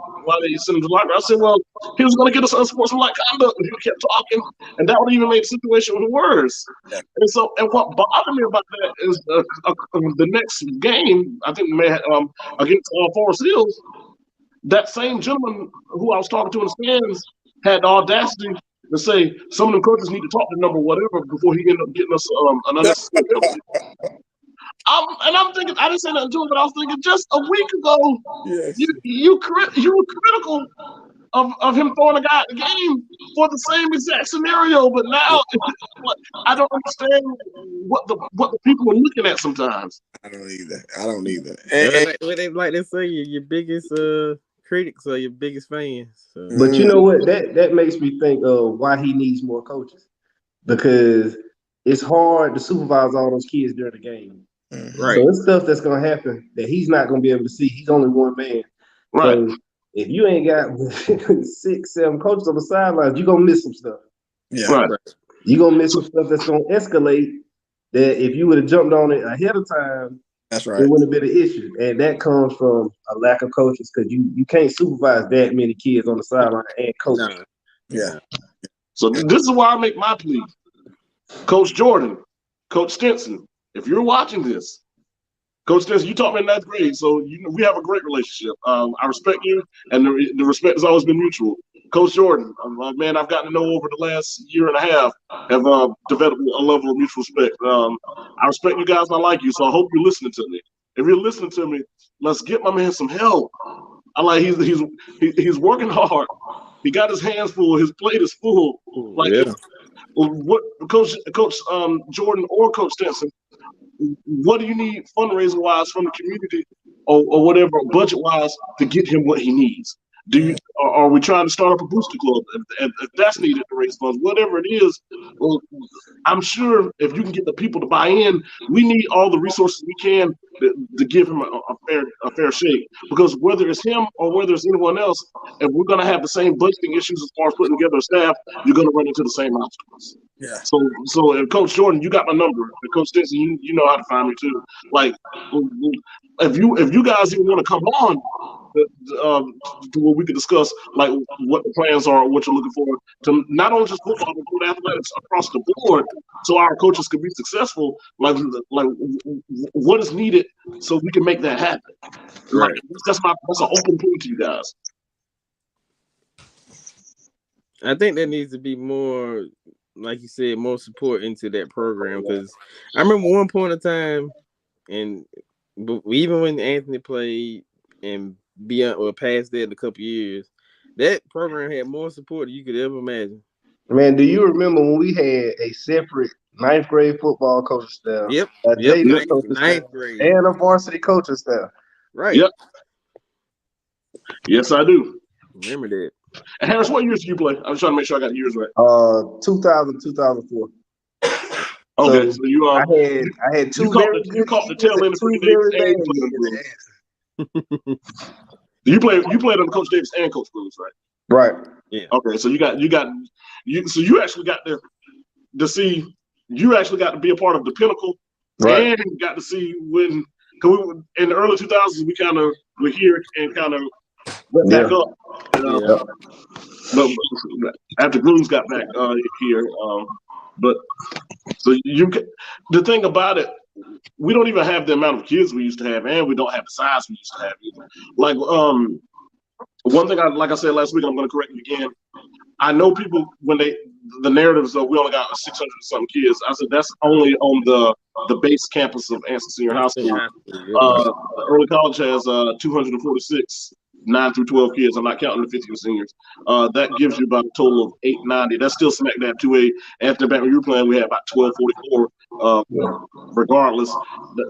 did you send him to the locker? I said, well, he was going to get us unsportsmanlike conduct. And he kept talking, and that would even make the situation worse. Yeah. And what bothered me about that is the next game, I think we may have, against Forest Hills, that same gentleman who I was talking to in the stands had the audacity to say some of the coaches need to talk to number whatever before he ended up getting us an unnecessary penalty. And I'm thinking, I didn't say nothing to him, but I was thinking just a week ago, yes, you were critical of him throwing a guy at the game for the same exact scenario, but now I don't understand what the people are looking at sometimes. I don't either. And like they say, your biggest critics are your biggest fans. So. But you know what? That makes me think of why he needs more coaches, because it's hard to supervise all those kids during the game. Right. So it's stuff that's gonna happen that he's not gonna be able to see. He's only one man. Right. So if you ain't got 6, 7 coaches on the sidelines, you're gonna miss some stuff. Yeah. Right. You're gonna miss some stuff that's gonna escalate. That if you would have jumped on it ahead of time, that's right, it wouldn't have been an issue. And that comes from a lack of coaches, because you can't supervise that many kids on the sideline and coach. No. Yeah. So this is why I make my plea. Coach Jordan, Coach Stinson, if you're watching this, Coach Stinson, you taught me in 9th grade, so we have a great relationship. I respect you, and the respect has always been mutual. Coach Jordan, man, I've gotten to know over the last year and a half, have developed a level of mutual respect. I respect you guys, and I like you, so I hope you're listening to me. If you're listening to me, let's get my man some help. He's working hard. He got his hands full. His plate is full. What Coach Jordan or Coach Stinson, what do you need fundraising wise from the community or whatever, budget wise, to get him what he needs? Are we trying to start up a booster club if that's needed to raise funds? Whatever it is, well, I'm sure if you can get the people to buy in, we need all the resources we can to give him a fair shake. Because whether it's him or whether it's anyone else, if we're going to have the same budgeting issues as far as putting together a staff, you're going to run into the same obstacles. Yeah. So if Coach Jordan, you got my number. And Coach Stinson, you know how to find me too. Like, if you guys even want to come on, to where we could discuss like what the plans are, what you're looking for to not only just football but good athletics across the board, so our coaches can be successful. Like what is needed so we can make that happen. Right. Like, that's an open plea to you guys. I think there needs to be more like you said, more support into that program. Because I remember one point of time, and even when Anthony played and beyond or past that in a couple years, that program had more support than you could ever imagine. Man, do you remember when we had a separate ninth grade football coaching staff, Yep, a yep. JV coaching staff, Ninth grade, and a varsity coaching staff? right? Yep. Yes, I do. Remember that. And Harris, what years did you play? I'm trying to make sure I got the years right. 2000, 2004. Okay, so you I had two you caught the tail end of Freddie Davis and Coach Bruce. You played under Coach Davis and Coach Bruce, right? Right. Yeah. Okay, so you actually got to see, you actually got to be a part of the pinnacle, right, and got to see when, cause in the early 2000s we're here and kind of went back up. But after Grooms got back here, but so the thing about it, we don't even have the amount of kids we used to have, and we don't have the size we used to have either. Like one thing like I said last week, I'm going to correct you again. I know people when the narratives of we only got 600 something kids. I said that's only on the base campus of Anson Senior High School. Early college has 246 9 through 12 kids. I'm not counting the 50 seniors. That gives you about a total of 890. That's still smack dab 2A. After back when you were playing, we had about 1244. Regardless,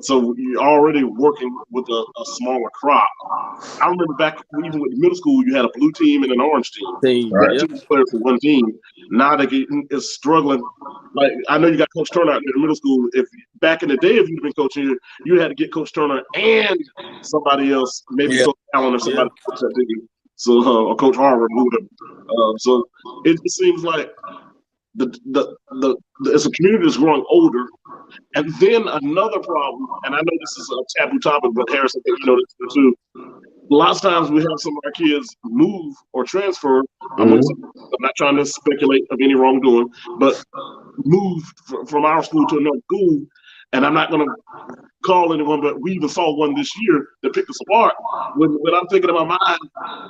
so you're already working with a smaller crop. I remember back even with middle school, you had a blue team and an orange team. Right. Two players for one team. Now is struggling. Like I know you got Coach Turner out there in middle school. If back in the day, if you'd been coaching here, you had to get Coach Turner and somebody else, maybe Coach Allen or somebody. So or Coach Harvard moved him. So it seems like as a community is growing older. And then another problem, and I know this is a taboo topic, but Harris, I think you know this too. Lots of times we have some of our kids move or transfer. I'm not trying to speculate of any wrongdoing, but move from our school to another school. And I'm not going to call anyone, but we even saw one this year that picked us apart. When I'm thinking in my mind,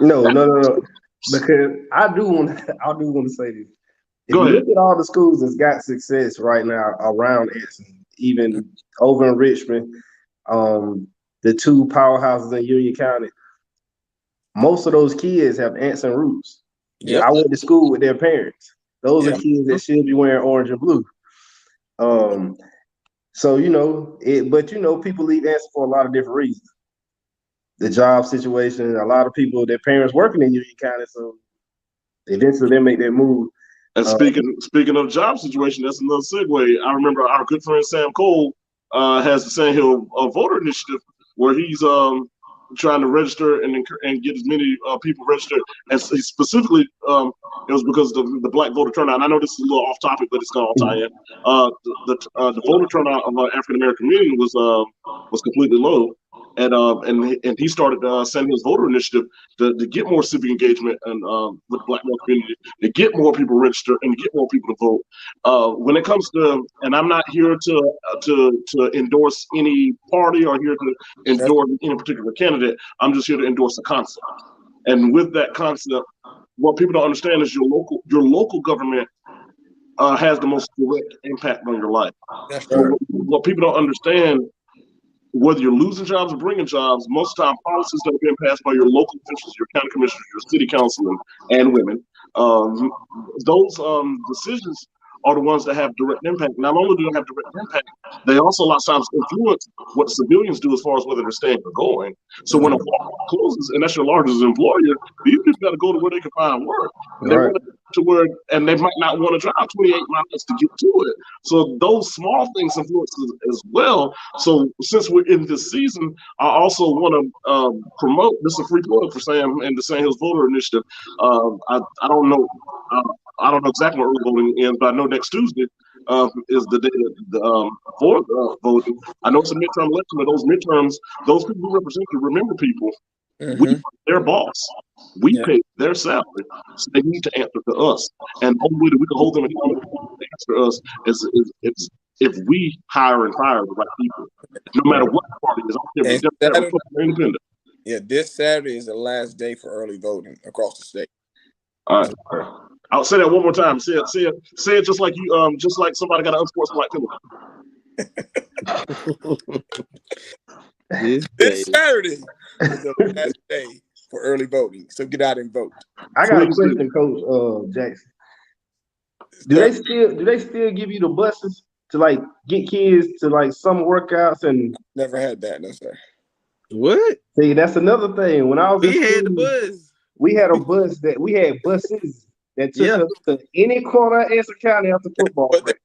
no, because I do want to say this. If you look at all the schools that's got success right now around Anson, even over in Richmond, the two powerhouses in Union County, most of those kids have Anson roots. I went to school with their parents. Those are kids that should be wearing orange and blue. So people leave Anson for a lot of different reasons. The job situation, a lot of people, their parents working in Union County, so eventually they make their move. And speaking of job situation, that's another segue. I remember our good friend Sam Cole has the Sand Hill voter initiative where he's trying to register and get as many people registered. And specifically, it was because of the black voter turnout. And I know this is a little off topic, but it's going to all tie in. The voter turnout of our African American community was completely low. And he started sending his voter initiative to get more civic engagement and with the black male community, to get more people registered and get more people to vote. When it comes to, and I'm not here to endorse any party or here to endorse any particular candidate. I'm just here to endorse the concept. And with that concept, what people don't understand is your local government has the most direct impact on your life. What people don't understand, whether you're losing jobs or bringing jobs, most of the time policies that have been passed by your local officials, your county commissioners, your city councilmen and women, those decisions are the ones that have direct impact. Not only do they have direct impact, they also a lot of times influence what civilians do as far as whether they're staying or going. So when a Walmart closes, and that's your largest employer, these people got to go to where they can find work. And they might not want to drive 28 miles to get to it. So those small things influence as well. So since we're in this season, I also want to promote, this is a free plug for Sam and the Sand Hills Voter Initiative. I don't know. I don't know exactly what early voting is, but I know next Tuesday is the day for voting. I know it's a midterm election, but those midterms, those people who represent you, remember people, we are their boss. We pay their salary, so they need to answer to us. And the only way that we can hold them accountable to answer us is if we hire and fire the right people, no matter what party is. Independent. Yeah, this Saturday is the last day for early voting across the state. All right. I'll say that one more time. Say it just like you just like somebody got an unsportsmanlike penalty. This Saturday is the last day for early voting, so get out and vote. I got a question, Coach Jackson. Do they still give you the buses to like get kids to like summer workouts and? Never had that, no sir. What? See, that's another thing. When I was We in had school, the bus. we had buses that took us to any corner of Anson County after football practice.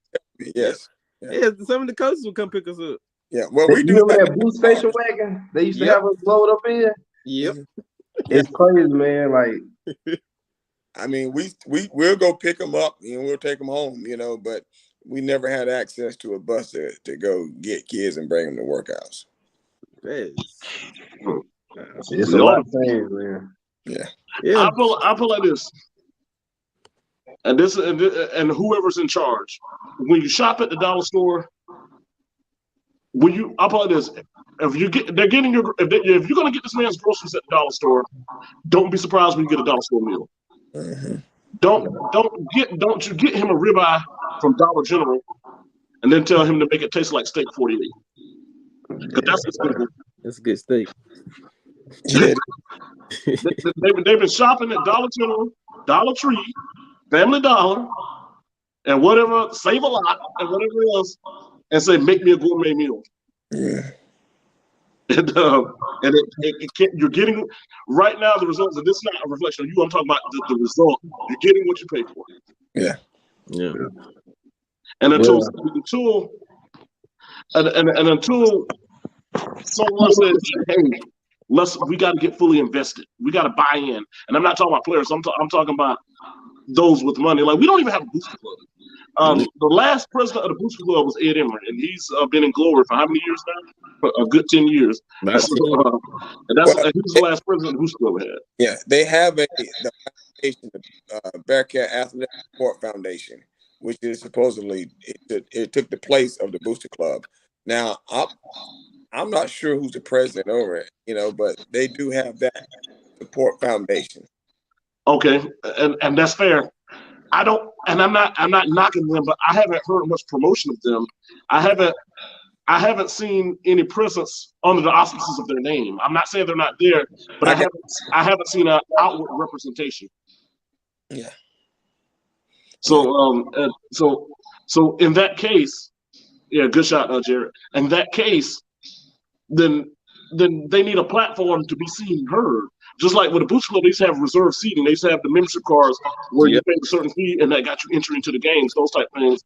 Yes. Yeah, some of the coaches would come pick us up. Yeah, well, we do remember that boost station wagon they used to have us load up in. Yep. It's crazy, man. Like, I mean, we'll go pick them up and we'll take them home, but we never had access to a bus to go get kids and bring them to workouts. It's a lot of things, man. Yeah. I feel like this. And whoever's in charge, when you shop at the dollar store, I put it this: if you're gonna get this man's groceries at the dollar store, don't be surprised when you get a dollar store meal. Mm-hmm. Don't you get him a ribeye from Dollar General and then tell him to make it taste like steak 48. Because that's a good steak. They've been shopping at Dollar General, Dollar Tree, Family Dollar, and whatever, Save a Lot, and whatever else, and say, make me a gourmet meal. Yeah. And you're getting right now the results, and this is not a reflection of you. I'm talking about the result. You're getting what you pay for. Yeah. And until someone says, "Hey, we got to get fully invested. We got to buy in." And I'm not talking about players. I'm talking about those with money. Like, we don't even have a booster club. The last president of the booster club was Ed Emery, and he's been in glory for how many years now? A good 10 years. And he's the last president of the booster club we had. Yeah, they have the foundation, the Bearcat Athletic Support Foundation, which is supposedly it took the place of the booster club. Now, I'm not sure who's the president over it, but they do have that support foundation. Okay, and that's fair. I'm not knocking them, but I haven't heard much promotion of them. I haven't seen any presence under the auspices of their name. I'm not saying they're not there, but I haven't seen an outward representation. Yeah. So in that case, yeah, good shot, Jared. In that case, then they need a platform to be seen and heard. Just like with the booster club, they used to have reserve seating. They used to have the membership cards where you paid a certain fee and that got you entry into the games, those type of things.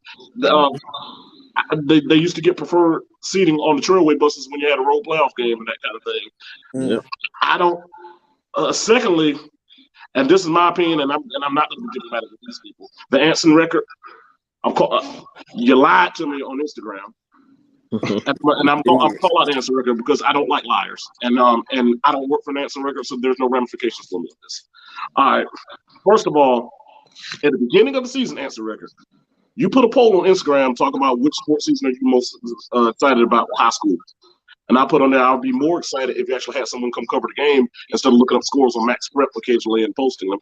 They used to get preferred seating on the Trailway buses when you had a road playoff game and that kind of thing. Yeah. I don't. Secondly, and this is my opinion, and I'm not going to be diplomatic with these people. The Anson record, you lied to me on Instagram. And I'm call out Anson Record because I don't like liars, and I don't work for Anson Record, so there's no ramifications for me in this. All right, first of all, at the beginning of the season, Anson Record, you put a poll on Instagram talking about which sports season are you most excited about high school, and I put on there I would be more excited if you actually had someone come cover the game instead of looking up scores on Max Prep occasionally and posting them.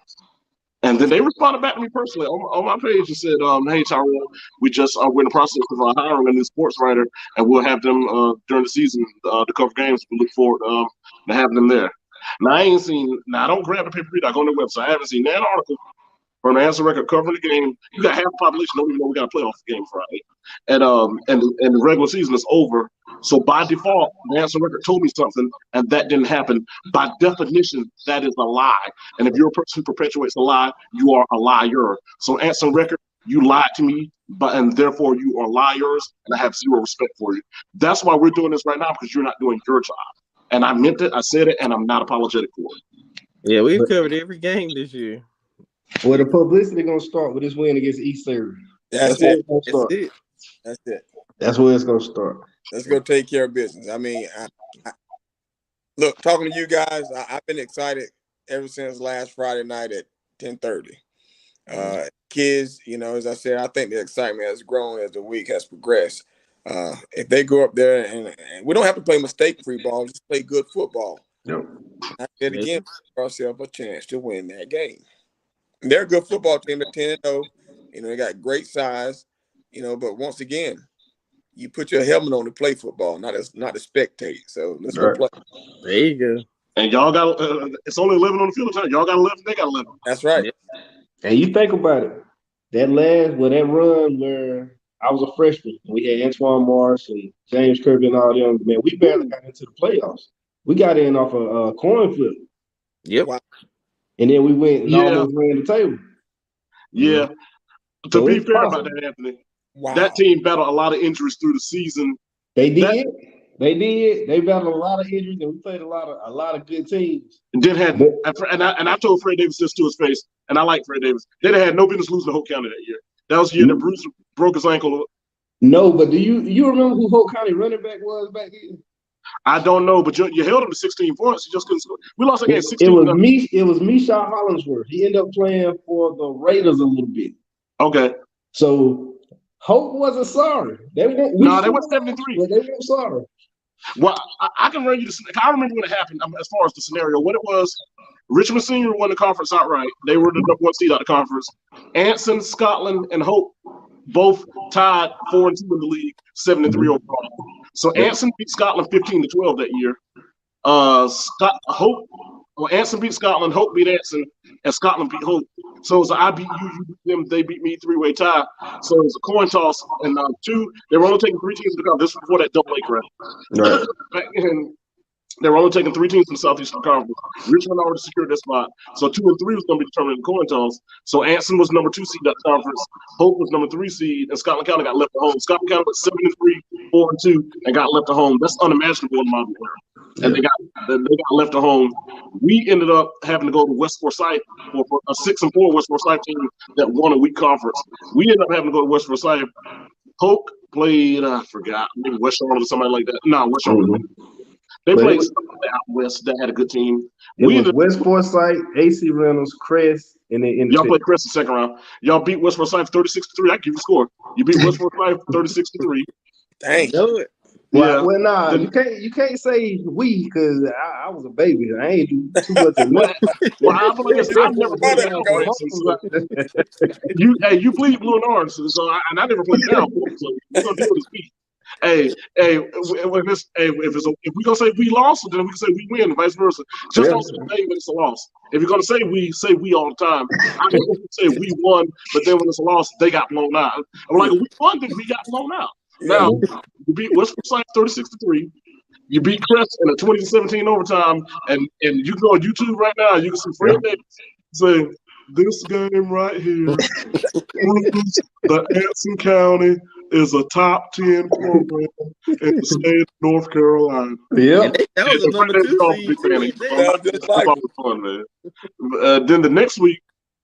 And then they responded back to me personally on my page and said, "Hey, Tyrell, we're in the process of hiring a new sports writer, and we'll have them during the season to cover games. We look forward to having them there." Now, I don't grab the paper read. I go on their website. I haven't seen that article from the Anson Record covering the game. You got half the population don't even know we got a playoff game Friday, and the regular season is over. So by default, the Anson Record told me something, and that didn't happen. By definition, that is a lie. And if you're a person who perpetuates a lie, you are a liar. So Anson Record, you lied to me, and therefore you are liars, and I have zero respect for you. That's why we're doing this right now, because you're not doing your job. And I meant it, I said it, and I'm not apologetic for it. Yeah, we've covered every game this year. Well, the publicity gonna start with this win against East Surrey. That's it. That's where it's gonna start. Let's go take care of business. I mean, look, talking to you guys, I've been excited ever since last Friday night at 10:30. Kids, as I said, I think the excitement has grown as the week has progressed. If they go up there and we don't have to play mistake-free ball, just play good football. Yep. I said again, give ourselves a chance to win that game. They're a good football team. They're 10-0. You know, they got great size. You know, but once again, you put your helmet on to play football, not to spectate. So let's go play. There you go. And y'all got it's only 11 on the field. Y'all got 11. They got 11. That's right. Yeah. And you think about it, that run where I was a freshman, and we had Antoine Morris and James Kirby and all them, man, we barely got into the playoffs. We got in off a coin flip. Yep. Wow. And then we went and almost ran the table. Yeah. To be fair about that, Anthony, that team battled a lot of injuries through the season. They did. They battled a lot of injuries, and we played a lot of good teams. And I told Fred Davis this to his face, and I like Fred Davis. They'd had no business losing to Hope County that year. That was the year that Bruce broke his ankle. No, but do you remember who Hope County running back was back then? I don't know, but you held him to 16 points. You just couldn't score. We lost again 16. It was Misha Hollingsworth. He ended up playing for the Raiders a little bit. Okay. So Hope wasn't sorry. They were 73. But they weren't sorry. Well, I can run you I remember what happened as far as the scenario. What it was, Richmond Senior won the conference outright. They were the number 1 seed out of the conference. Anson, Scotland, and Hope both tied 4-2 in the league, 7-3 overall. So Anson beat Scotland 15-12 that year. Anson beat Scotland, Hope beat Anson, and Scotland beat Hope. So it was I beat you, you beat them, they beat me, 3-way tie. So it was a coin toss, and they were only taking 3 teams to come. This was before that double A crap. Right. And they were only taking 3 teams from the Southeastern Conference. Richmond already secured that spot. So 2 and 3 was going to be determined in the coin toss. So Anson was number 2 seed at the conference. Hope was number 3 seed, and Scotland County got left at home. Scotland County went 7-3, 4-2, and got left at home. That's unimaginable in my view. And they got left at home. We ended up having to go to West Forsyth for a 6-4 West Forsyth team that won a weak conference. We ended up having to go to West Forsyth. Hope played, I forgot, maybe West Charlotte or somebody like that. No, West Charlotte. They played out west that had a good team. It was West Forsyth, AC Reynolds, Crest, and then y'all played Crest in the second round. Y'all beat West Forsyth 36-3. I give you the score. You beat West Forsyth 36-3. Dang. Do it. Well, you can't say we because I was a baby. I ain't do too much of nothing. Well, I've never played down for you bleed blue and orange, so I never played down. So we're gonna deal with this beat. Hey, if we gonna say we lost, then we can say we win, and vice versa. Just don't say when it's a loss. If you're gonna say we all the time. I don't say we won, but then when it's a loss, they got blown out. I'm like, we won, then we got blown out. Now you beat West Forsyth 36-3. You beat Crest in a 20-17 overtime, and you can go on YouTube right now. You can see Fred Davis say this game right here. The Anson County is a top 10 program in the state of North Carolina. Yeah, that was a number 2 seed. Fun, man. Then the next week,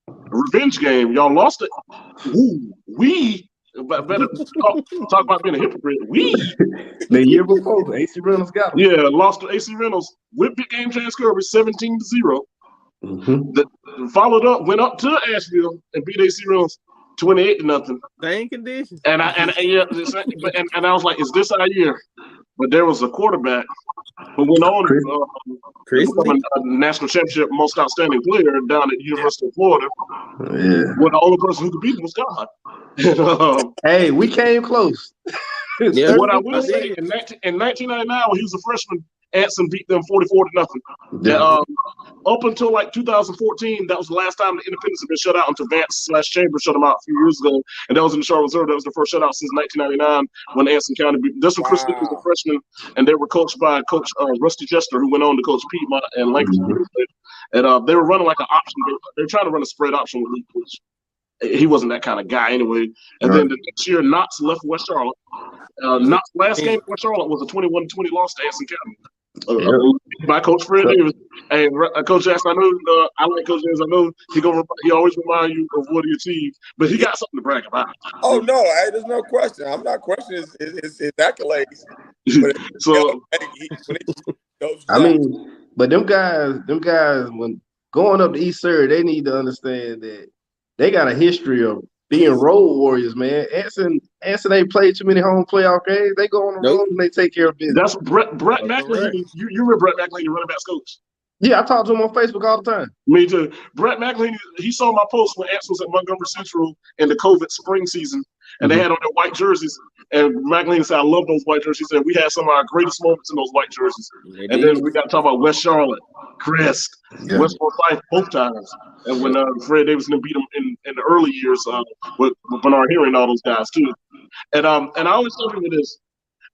revenge game. Y'all lost it. Ooh, we better talk about being a hypocrite. We the year before, AC Reynolds got them. Yeah, lost to AC Reynolds with big game chance Kirby 17-0. Followed up, went up to Asheville and beat AC Reynolds 28-0. Same conditions. And I was like, is this our year? But there was a quarterback who went on to become a national championship most outstanding player down at the University of Florida. Yeah. When the only person who could beat him was God. Hey, we came close. What I will say, in 1999, when he was a freshman, Anson beat them 44-0. Yeah. Up until like 2014, that was the last time the Independents had been shut out until Vance/Chambers shut them out a few years ago. And that was in the Charlotte Reserve. That was the first shutout since 1999 when Anson County beat them. This was Chris Lee was a freshman, and they were coached by Coach Rusty Jester, who went on to coach Piedmont and Lancaster. And they were running like an option. They were trying to run a spread option with Lee, which he wasn't that kind of guy anyway. And then the next year, Knox left West Charlotte. Knox's last game for West Charlotte was a 21-20 loss to Anson County. By Coach Fred Davis. Hey, Coach Jackson, I know I like Coach Davis. I know he always remind you of what he achieved, but he got something to brag about. Oh no, there's no question. I'm not questioning his accolades. But them guys, when going up to East Surrey, they need to understand that they got a history of being road warriors, man. Anson ain't played too many home playoff games. They go on the road and they take care of business. That's Brett McLean. You remember Brett McLean, your running backs coach? Yeah, I talk to him on Facebook all the time. Me too. Brett McElhaney, he saw my post when Ants was at Montgomery Central in the COVID spring season, and they had on their white jerseys. And McElhaney said, I love those white jerseys. He said, we had some of our greatest moments in those white jerseys. And then we got to talk about West Charlotte, Crest, West Forsyth both times. And when Fred Davidson beat him in the early years with Bernard Henry and all those guys too. And I always tell people this,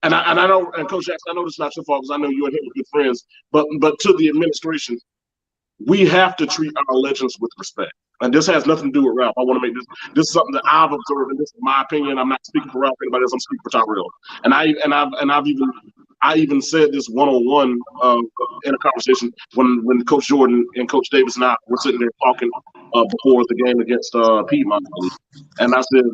and I know, and Coach Jackson, I know this is not your fault because I know you and him are good friends, but to the administration, we have to treat our legends with respect. And this has nothing to do with Ralph. I want to make this is something that I've observed, and this is my opinion. I'm not speaking for Ralph or anybody else. I'm speaking for Tyrell. And I even said this one-on-one in a conversation when Coach Jordan and Coach Davis and I were sitting there talking before the game against Piedmont. And I said,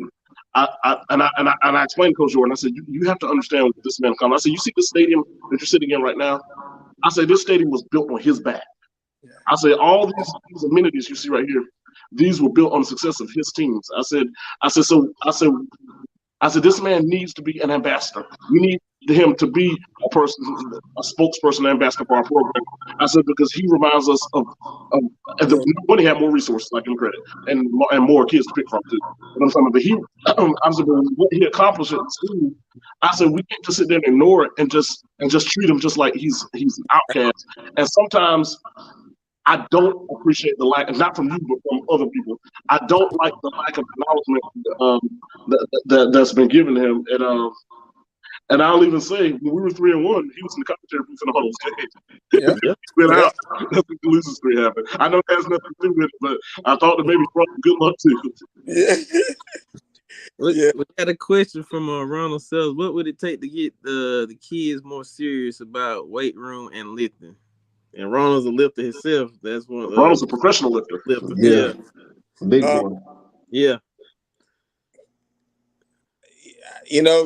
I explained to Coach Jordan, I said, you have to understand what this man comes. I said, you see this stadium that you're sitting in right now? I said, this stadium was built on his back. I said, all these amenities you see right here, these were built on the success of his teams. I said, this man needs to be an ambassador. We need him to be a spokesperson, ambassador for our program. I said, because he reminds us of when he had more resources, I give him credit, and more kids to pick from too. But I'm talking about, I said, what he accomplished at school, I said, we can't just sit there and ignore it and just treat him just like he's an outcast. And sometimes I don't appreciate the lack, not from you, but from other people. I don't like the lack of acknowledgement that's been given to him. And I'll even say, when we were 3-1, he was in the commentary booth in the whole game. Yeah. Been out. Nothing to lose this 3 happened. I know that has nothing to do with it, but I thought that maybe brought good luck too. Yeah. We got a question from Ronald Sells. What would it take to get the kids more serious about weight room and lifting? And Ronald's a lifter himself. That's one. Ronald's a professional lifter. Yeah. Big boy. Yeah.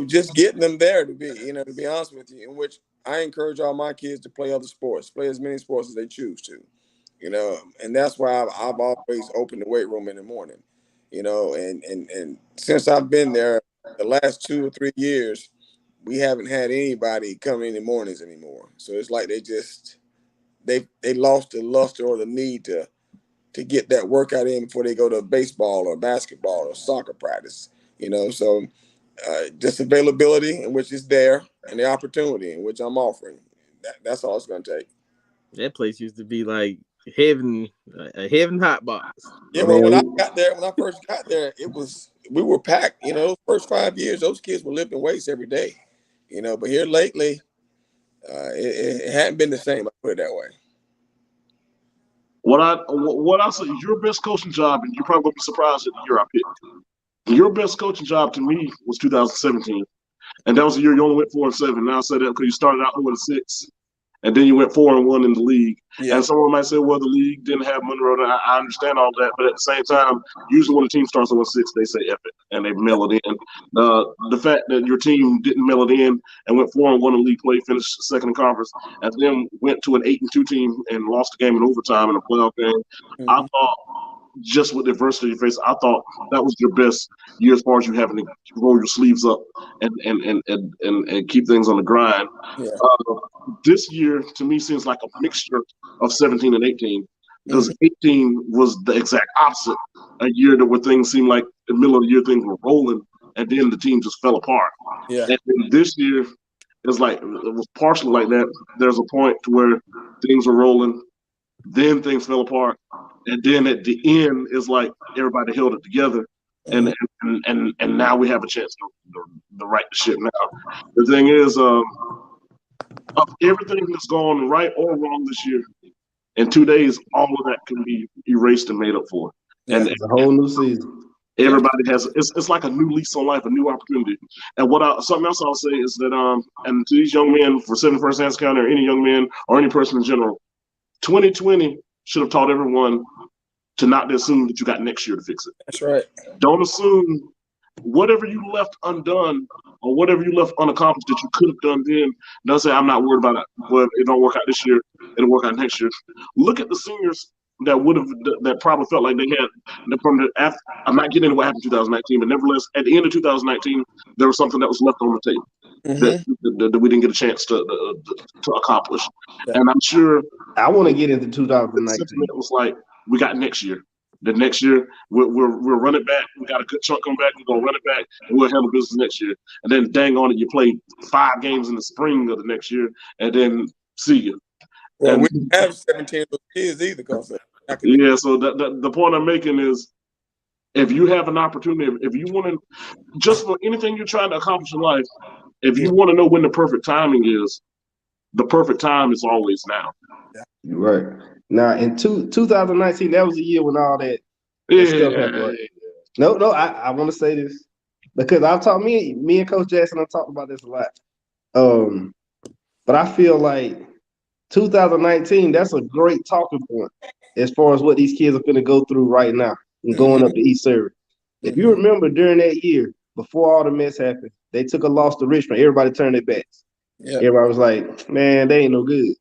Just getting them there to be honest with you, in which I encourage all my kids to play other sports, play as many sports as they choose to, and that's why I've always opened the weight room in the morning, and since I've been there the last 2 or 3 years, we haven't had anybody come in the mornings anymore. So it's like they lost the luster or the need to get that workout in before they go to baseball or basketball or soccer practice, so just availability in which is there and the opportunity in which I'm offering. That's all it's going to take. That place used to be like heaven, a heaven hot box. Yeah, well, when I first got there, we were packed. First 5 years, those kids were lifting weights every day. But here lately, it hadn't been the same. I put it that way. What I say, your best coaching job, and you're probably gonna be surprised at the year I picked. Your best coaching job to me was 2017, and that was the year you only went 4-7. Now I say that because you started out 0-6, and then you went 4-1 in the league. Yeah. And someone might say, well, the league didn't have Monroe. I understand all that, but at the same time, usually when a team starts 0-6, they say F it, and they mail it in. The fact that your team didn't mail it in and went 4-1 in league play, finished second in conference, and then went to an 8-2 team and lost the game in overtime in a playoff game, I thought, just with the adversity you face, I thought that was your best year as far as you having to roll your sleeves up and keep things on the grind. Yeah. This year, to me, seems like a mixture of 17 and 18, because 18 was the exact opposite, a year where things seemed like the middle of the year things were rolling, and then the team just fell apart. Yeah. And this year, it's like it was partially like that. There's a point to where things were rolling, then things fell apart. And then at the end, it's like everybody held it together, and now we have a chance to right the ship. Now, the thing is, of everything that's gone right or wrong this year, in 2 days, all of that can be erased and made up for. And it's a whole new season. Everybody has it's like a new lease on life, a new opportunity. And something else I'll say is that and to these young men for 71st Hands County, or any young man or any person in general, 2020 should have taught everyone to not assume that you got next year to fix it. That's right. Don't assume whatever you left undone or whatever you left unaccomplished that you could have done then. Don't say, I'm not worried about it. But it don't work out this year, it'll work out next year. Look at the seniors that probably felt like they had from the after. I'm not getting into what happened in 2019, but nevertheless, at the end of 2019, there was something that was left on the table that we didn't get a chance to accomplish. Yeah. And I'm sure I want to get into the 2019. sentiment was like, we got next year. The next year, we'll run it back. We got a good chunk coming back. We're going to run it back, and we'll handle business next year. And then, dang on it, you play 5 games in the spring of the next year, and then see you. Well, and, we don't have 17 of those kids either. Yeah, so the point I'm making is, if you have an opportunity, if you want to, just for anything you're trying to accomplish in life, if you want to know when the perfect timing is, the perfect time is always now. You're right. Now, in 2019, that was the year when all that stuff happened. Right? No, I want to say this because I've talked, me and Coach Jackson have talked about this a lot. But I feel like 2019, that's a great talking point as far as what these kids are going to go through right now and going up to East Service. If you remember during that year, before all the mess happened, they took a loss to Richmond. Everybody turned their backs. Yeah. Everybody was like, man, they ain't no good.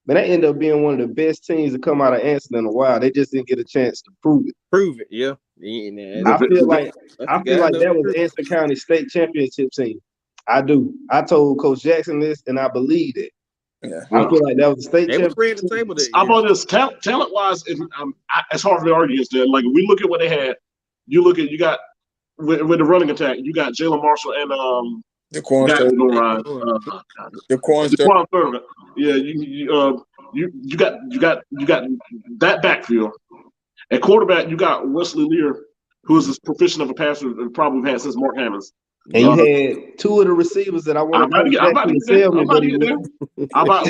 But they ended up being one of the best teams to come out of Anson in a while. They just didn't get a chance to prove it. Yeah. I feel like that was Anson County state championship team. I do. I told Coach Jackson this, and I believed it. Yeah. I feel like that was a state championship. How about this? Talent-wise, it's hard to argue against that. Like, if we look at what they had, you got with the running attack, you got Jalen Marshall and Daquan Thurman. Yeah, you got that backfield. At quarterback, you got Wesley Lear, who is as proficient of a passer as probably we've had since Mark Hammonds. And you had 2 of the receivers that I want to sell me, but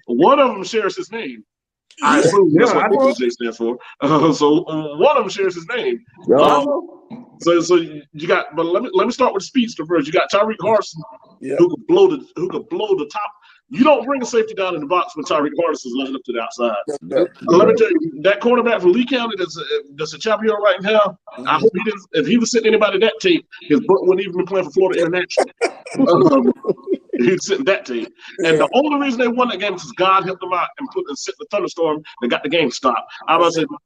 one of them shares his name. I assume that's what OJ stands for. So one of them shares his name. So you got, but let me start with the speedster first. You got Tyreek Harrison, who could blow the top. You don't bring a safety down in the box when Tyreek Harrison is lined up to the outside. Let me tell you, that cornerback from Lee County that's a champion right now. I hope he didn't. If he was sitting anybody that tape, his butt wouldn't even be playing for Florida International. He's sitting that tape. And the only reason they won that game is God helped them out and set the thunderstorm and got the game stopped. I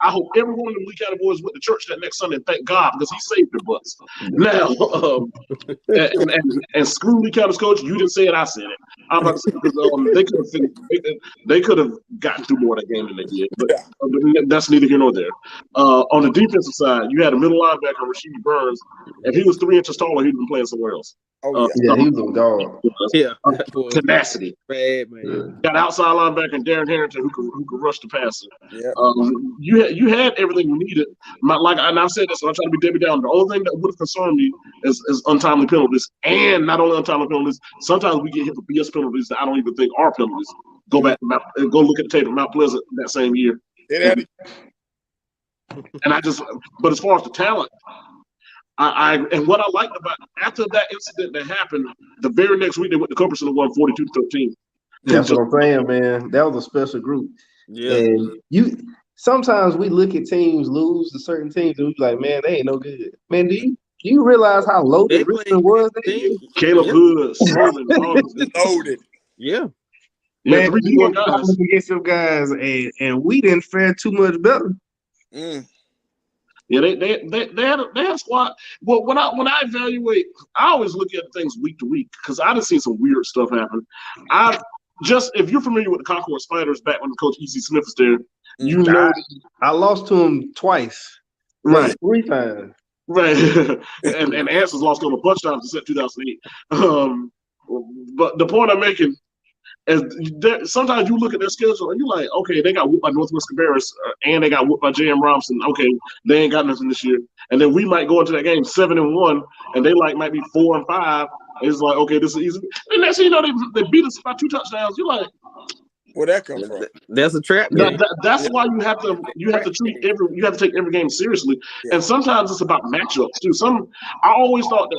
hope every one of them Lee County boys went to church that next Sunday and thank God because he saved their butts. Now, and screw Lee County's coach, you didn't say it, I said it. I'm about to say because they could have gotten through more of that game than they did. But that's neither here nor there. On the defensive side, you had a middle linebacker, Rasheed Burns. If he was 3 inches taller, he'd been playing somewhere else. He was a dog. Tenacity. Bad, man. Got outside linebacker Darren Harrington who could rush the passer. You had everything you needed. And I said this, and I'm trying to be Debbie Downer. The only thing that would have concerned me is untimely penalties, and not only untimely penalties. Sometimes we get hit for BS penalties that I don't even think are penalties. Go back and go look at the tape of Mount Pleasant that same year. And but as far as the talent. And what I liked about after that incident that happened, the very next week they went to Culberson and won 42-13. That's what I'm saying, man. That was a special group. Yeah. And sometimes we look at teams lose to certain teams and we be like, man, they ain't no good. Man, do you realize how loaded Richmond was that year? Caleb Hood, loaded. Yeah. Man, we were against some guys and we didn't fare too much better. Yeah, they had a squad. Well, when I evaluate, I always look at things week to week because I done seen some weird stuff happen. If you're familiar with the Concord Spiders back when Coach E.C. Smith was there, you know I lost to him twice, right? 3 times, right? and Answers lost to him a bunch of times in 2008. But the point I'm making. Sometimes you look at their schedule and you're like, okay, they got whooped by Northwest Cabarrus and they got whooped by J.M. Robinson. Okay, they ain't got nothing this year. And then we might go into that game 7-1, and they might be 4-5. It's like, okay, this is easy. And next thing you know, they beat us by 2 touchdowns. You're like, where'd that come from? That's a trap. That's why you have to take every game seriously. Yeah. And sometimes it's about matchups too. I always thought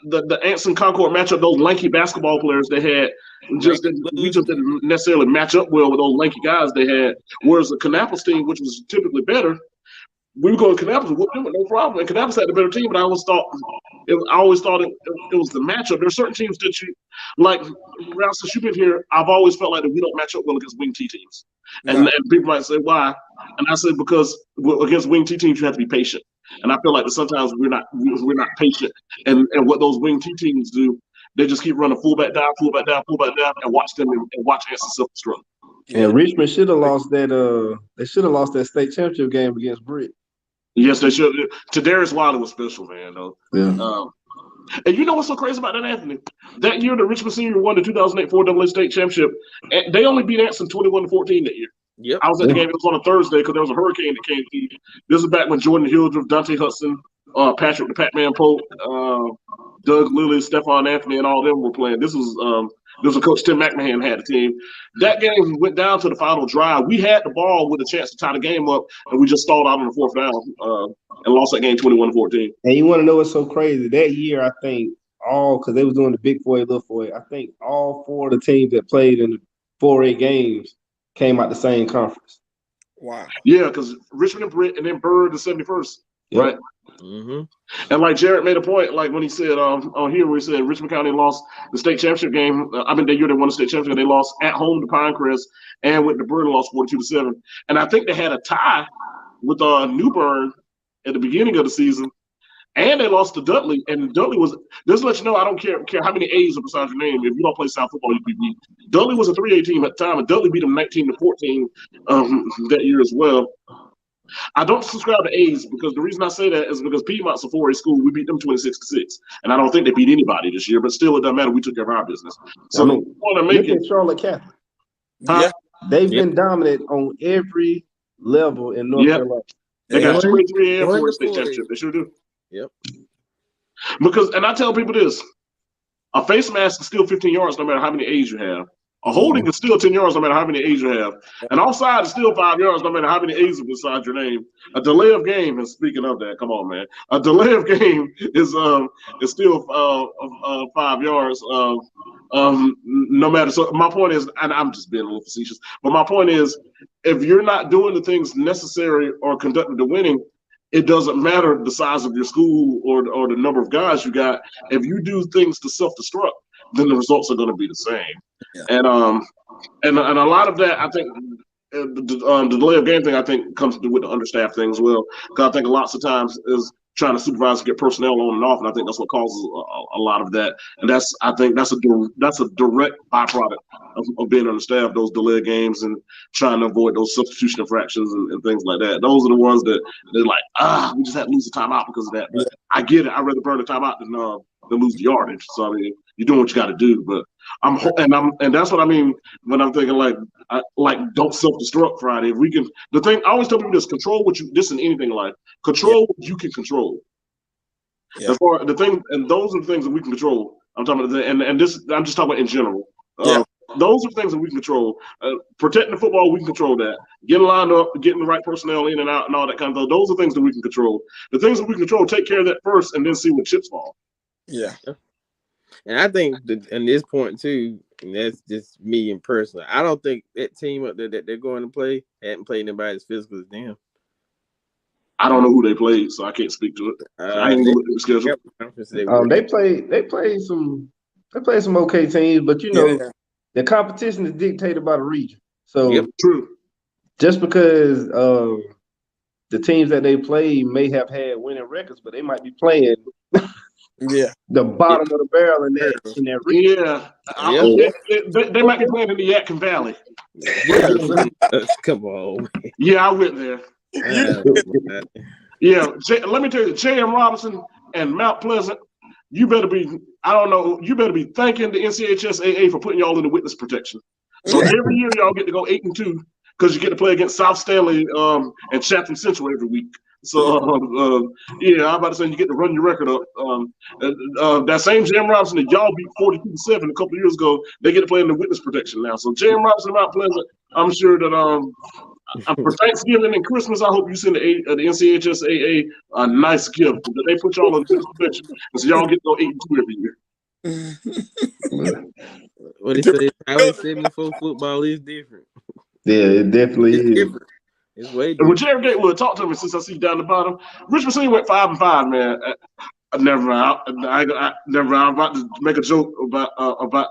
that the Anson Concord matchup, those lanky basketball players they had, we just didn't necessarily match up well with those lanky guys they had. Whereas the Kannapolis team, which was typically better, we were going to Kannapolis with no problem. And Kannapolis had the better team, but I always thought I always thought it was the matchup. There are certain teams that you like. Ralph, since you've been here, I've always felt like that we don't match up well against wing T teams. And people might say why, and I say because against wing T teams you have to be patient. And I feel like that sometimes we're not patient. And what those wing T teams do, they just keep running fullback down, and watch them and watch Anson self-destruct. And Richmond should have lost that. They should have lost that state championship game against Brick. Yes, they should. Tadarius Wiley was special, man. Though. Yeah. And you know what's so crazy about that, Anthony? That year, the Richmond Senior won the 2008 4AA state championship, and they only beat Anson 21-14 that year. Yep. I was at the game. It was on a Thursday because there was a hurricane that came through. This is back when Jordan Hildreth, Dante Hudson, Patrick the Pac-Man Pope, Doug Lilly, Stephon Anthony, and all of them were playing. This was Coach Tim McMahon had the team. That game went down to the final drive. We had the ball with a chance to tie the game up, and we just stalled out on the fourth down and lost that game 21-14. And you want to know what's so crazy? That year, I think because they was doing the big 4A, little 4A, I think all four of the teams that played in the 4A games came out the same conference. Wow. Yeah, because Richmond and Britt, and then Bird the 71st, Yep. right? Mm-hmm. And like Jared made a point, like when he said on here, where he said Richmond County lost the state championship game. The year they won the state championship, they lost at home to Pinecrest and went to Bird and lost 42-7. And I think they had a tie with New Bern at the beginning of the season, and they lost to Dudley. And Dudley was just to let you know, I don't care how many A's are beside your name. If you don't play South football, you be beat. Dudley was a 3A team at the time, and Dudley beat them 19-14 that year as well. I don't subscribe to A's because the reason I say that is because Piedmont's a 4A school. We beat them 26-6, and I don't think they beat anybody this year. But still, it doesn't matter. We took care of our business. So I mean, want to make look it. at Charlotte Catholic. Yeah. They've been dominant on every level in North Carolina. They got 3A and 4A Won the state 4A. championship. They sure do. Yep. Because, and I tell people this: a face mask is still 15 yards no matter how many A's you have. A holding is still 10 yards no matter how many A's you have. An offside is still 5 yards no matter how many A's are beside your name. A delay of game, and speaking of that, come on, man. A delay of game is still 5 yards. No matter. So my point is, and I'm just being a little facetious, but my point is, if you're not doing the things necessary or conducting the winning, it doesn't matter the size of your school or the number of guys you got. If you do things to self-destruct, then the results are going to be the same. Yeah. And a lot of that, I think, the delay of game thing, I think, comes with the understaffed thing as well. Because I think lots of times is trying to supervise and get personnel on and off, and I think that's what causes a lot of that. And I think that's a direct byproduct of being understaffed, those delayed games and trying to avoid those substitution infractions and things like that. Those are the ones that they're like, we just had to lose the timeout because of that. But I get it. I'd rather burn the timeout than lose the yardage. So I mean, you're doing what you got to do. But and that's what I mean when I'm thinking don't self-destruct Friday. If we can, the thing I always tell people this: control what you. This in anything in life, control what you can control. Yeah. As far the thing, and those are the things that we can control. I'm talking about and this. I'm just talking about in general. Those are things that we can control. Protecting the football, we can control that. Getting lined up, getting the right personnel in and out, and all that kind of stuff. Those are things that we can control. The things that we control, take care of that first, and then see what chips fall. Yeah. And I think in this point too, and that's just me and personally, I don't think that team up there that they're going to play hadn't played anybody as physical as them. I don't know who they played, so I can't speak to it. I ain't look at the schedule. They played some okay teams, but the competition is dictated by the region. So true. Just because the teams that they play may have had winning records, but they might be playing the bottom of the barrel in that region. They might be playing in the Yadkin Valley. Come on. Yeah, I went there. Let me tell you, J.M. Robinson and Mount Pleasant, you better be thanking the NCHSAA for putting y'all in the witness protection. So every year y'all get to go 8-2 because you get to play against South Stanley and Chatham Central every week. So I'm about to say you get to run your record up. That same J.M. Robinson that y'all beat 42-7 a couple of years ago, they get to play in the witness protection now. So J.M. Robinson and Mount Pleasant, I'm sure that for Thanksgiving and Christmas, I hope you send the NCHSAA a nice gift. That they put y'all in the protection, so y'all get to go 8-2 every year. What he said, Highway 74 football is different. Yeah, it definitely is. Different. It's way different. When Jared Gatewood, talk to me since I see you down the bottom. Richmond City went 5-5, man. Never. Never. I'm about to make a joke about, but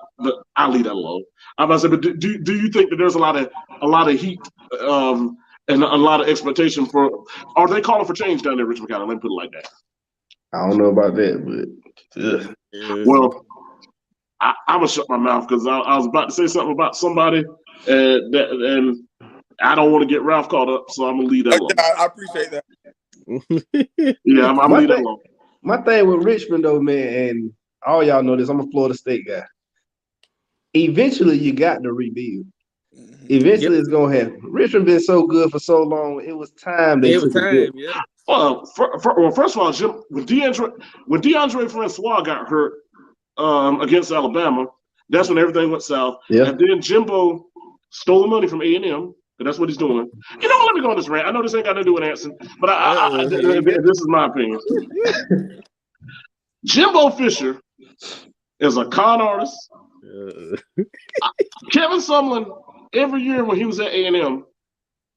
I'll leave that alone. I'm about to say, but do you think that there's a lot of heat and a lot of expectation for? Are they calling for change down there, Richmond County? Let me put it like that. I don't know about that, but Well, I'm gonna shut my mouth because I was about to say something about somebody, and I don't want to get Ralph caught up, so I'm gonna leave that alone. I appreciate that. Yeah, I'm gonna leave that alone. My thing with Richmond, though, man, and all y'all know this, I'm a Florida State guy. Eventually, you got to rebuild. Eventually, it's gonna happen. Richmond been so good for so long. It was time they took a dip. Yeah. Well, first of all, Jim, when DeAndre Francois got hurt against Alabama, that's when everything went south. Yeah. And then Jimbo stole the money from A&M, and that's what he's doing. You know, let me go on this rant. I know this ain't got nothing to do with Anson, but this is my opinion. Jimbo Fisher is a con artist. Kevin Sumlin, every year when he was at A&M,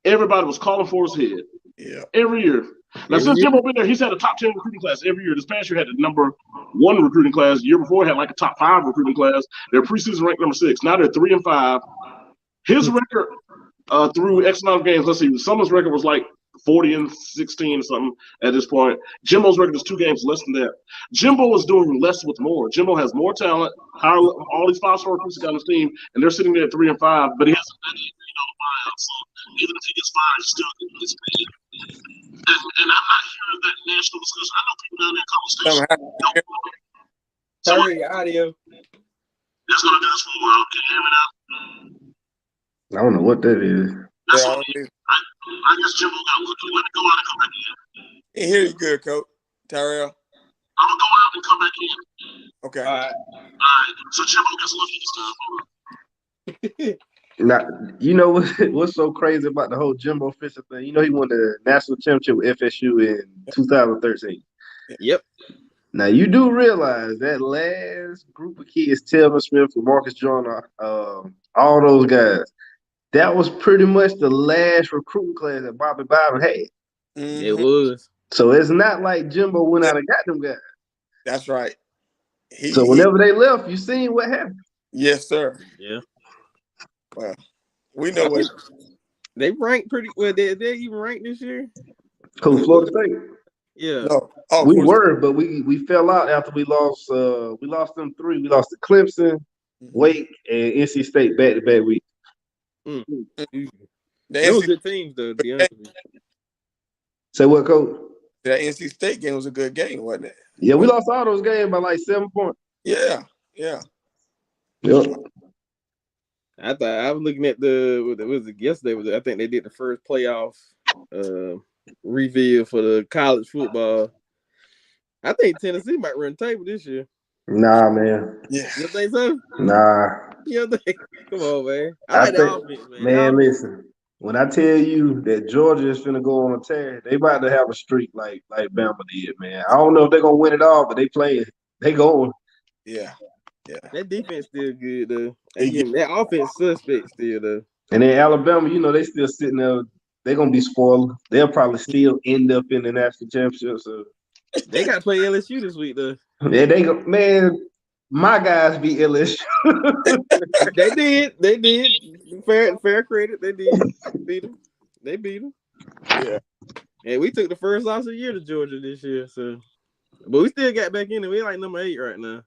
everybody was calling for his head. Yeah. Every year. Now, since Jimbo been there, he's had a top 10 recruiting class every year. This past year had the number 1 recruiting class. The year before had like a top 5 recruiting class. They're preseason ranked number 6. Now they're 3-5. His record through X amount of games, let's see, Sumlin's record was like 40-16 or something at this point. Jimbo's record is 2 games less than that. Jimbo is doing less with more. Jimbo has more talent, all these 5-star recruits got on his team, and they're sitting there at 3-5, but he hasn't done anything on the buyout. So even if he gets fired, he still gets paid. And I'm not hearing that national discussion. I know people down there in College Station. Sorry, audio. That's going to do this for a while. Can you hear me now? I don't know what that is. That's what I guess Jimbo got looking. Let me go out and come back in. Can't hear you good, Coach. Tyrell. I'm going to go out and come back in. Okay. All right. So Jimbo gets lucky this time. Now, you know what's so crazy about the whole Jimbo Fisher thing? You know he won the national championship with FSU in 2013. Yep. Now you do realize that last group of kids, Telvin Smith, Marcus Joyner, all those guys, that was pretty much the last recruiting class that Bobby Bowden had. Mm-hmm. It was. So it's not like Jimbo went out and got them guys. That's right. So whenever they left, you seen what happened. Yes, sir. Yeah. Well, we know what they ranked pretty well. They even ranked this year. Who, Florida State? Yeah. No. We were, but we fell out after we lost. We lost them 3. We lost to Clemson, Wake, and NC State back-to-back week. They were good teams, though. To be honest with you. Say what, Coach? That NC State game was a good game, wasn't it? Yeah, we lost all those games by like 7 points. Yeah. Yep. I thought I was looking at was it yesterday? I think they did the first playoff reveal for the college football. I think Tennessee might run the table this year. Nah, man. Yeah. You think so? Nah. You think? Come on, man. I like the offense, man. Man, listen. When I tell you that Georgia is finna go on a tear, they about to have a streak like Bama did, man. I don't know if they're gonna win it all, but they playing. They going. Yeah. Yeah. That defense still good though. That offense suspect still though. And then Alabama, you know, they still sitting there. They're gonna be spoiled. They'll probably still end up in the national championship. So they got to play LSU this week though. Yeah, they go, man. My guys beat LSU. They did. Fair credit. They did. They beat them. Yeah. And we took the first loss of the year to Georgia this year. So, but we still got back in it. We're like number 8 right now.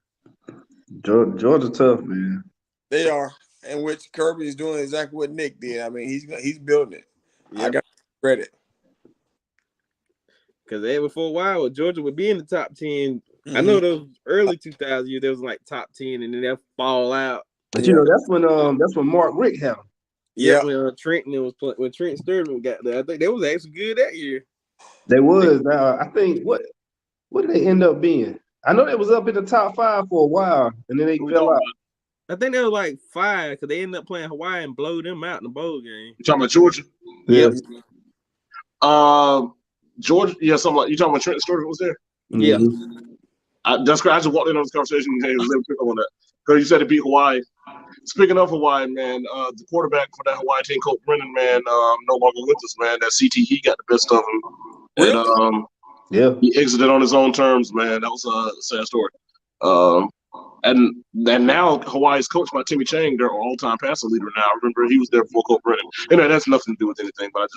Georgia tough, man. They are, and which Kirby is doing exactly what Nick did. I mean, he's building it. Yep. I got credit. Because for a while, Georgia would be in the top 10. Mm-hmm. I know those early 2000 years, there was like top 10, and then they'll fall out. But you know, that's when Mark Richt had them. Yeah, when Trenton was playing, when Trent Sturman got there, I think they was actually good that year. They was. I think what did they end up being? I know they was up in the top 5 for a while, and then they fell out. I think they were like 5 because they ended up playing Hawaii and blow them out in the bowl game. You talking about Georgia? Yep. Georgia, yeah, something like you talking about Trent Sturman was there? Yeah. That's great. I just walked in on this conversation and was able to pick up on that. Because you said it beat Hawaii. Speaking of Hawaii, man, the quarterback for that Hawaii team, Coach Brennan, man, no longer with us, man. That CTE got the best of him. And Yeah. He exited on his own terms, man. That was a sad story. Um, and now Hawaii's coached by Timmy Chang, their all-time passing leader. Now, remember he was there before Colt Brennan. And that has nothing to do with anything. But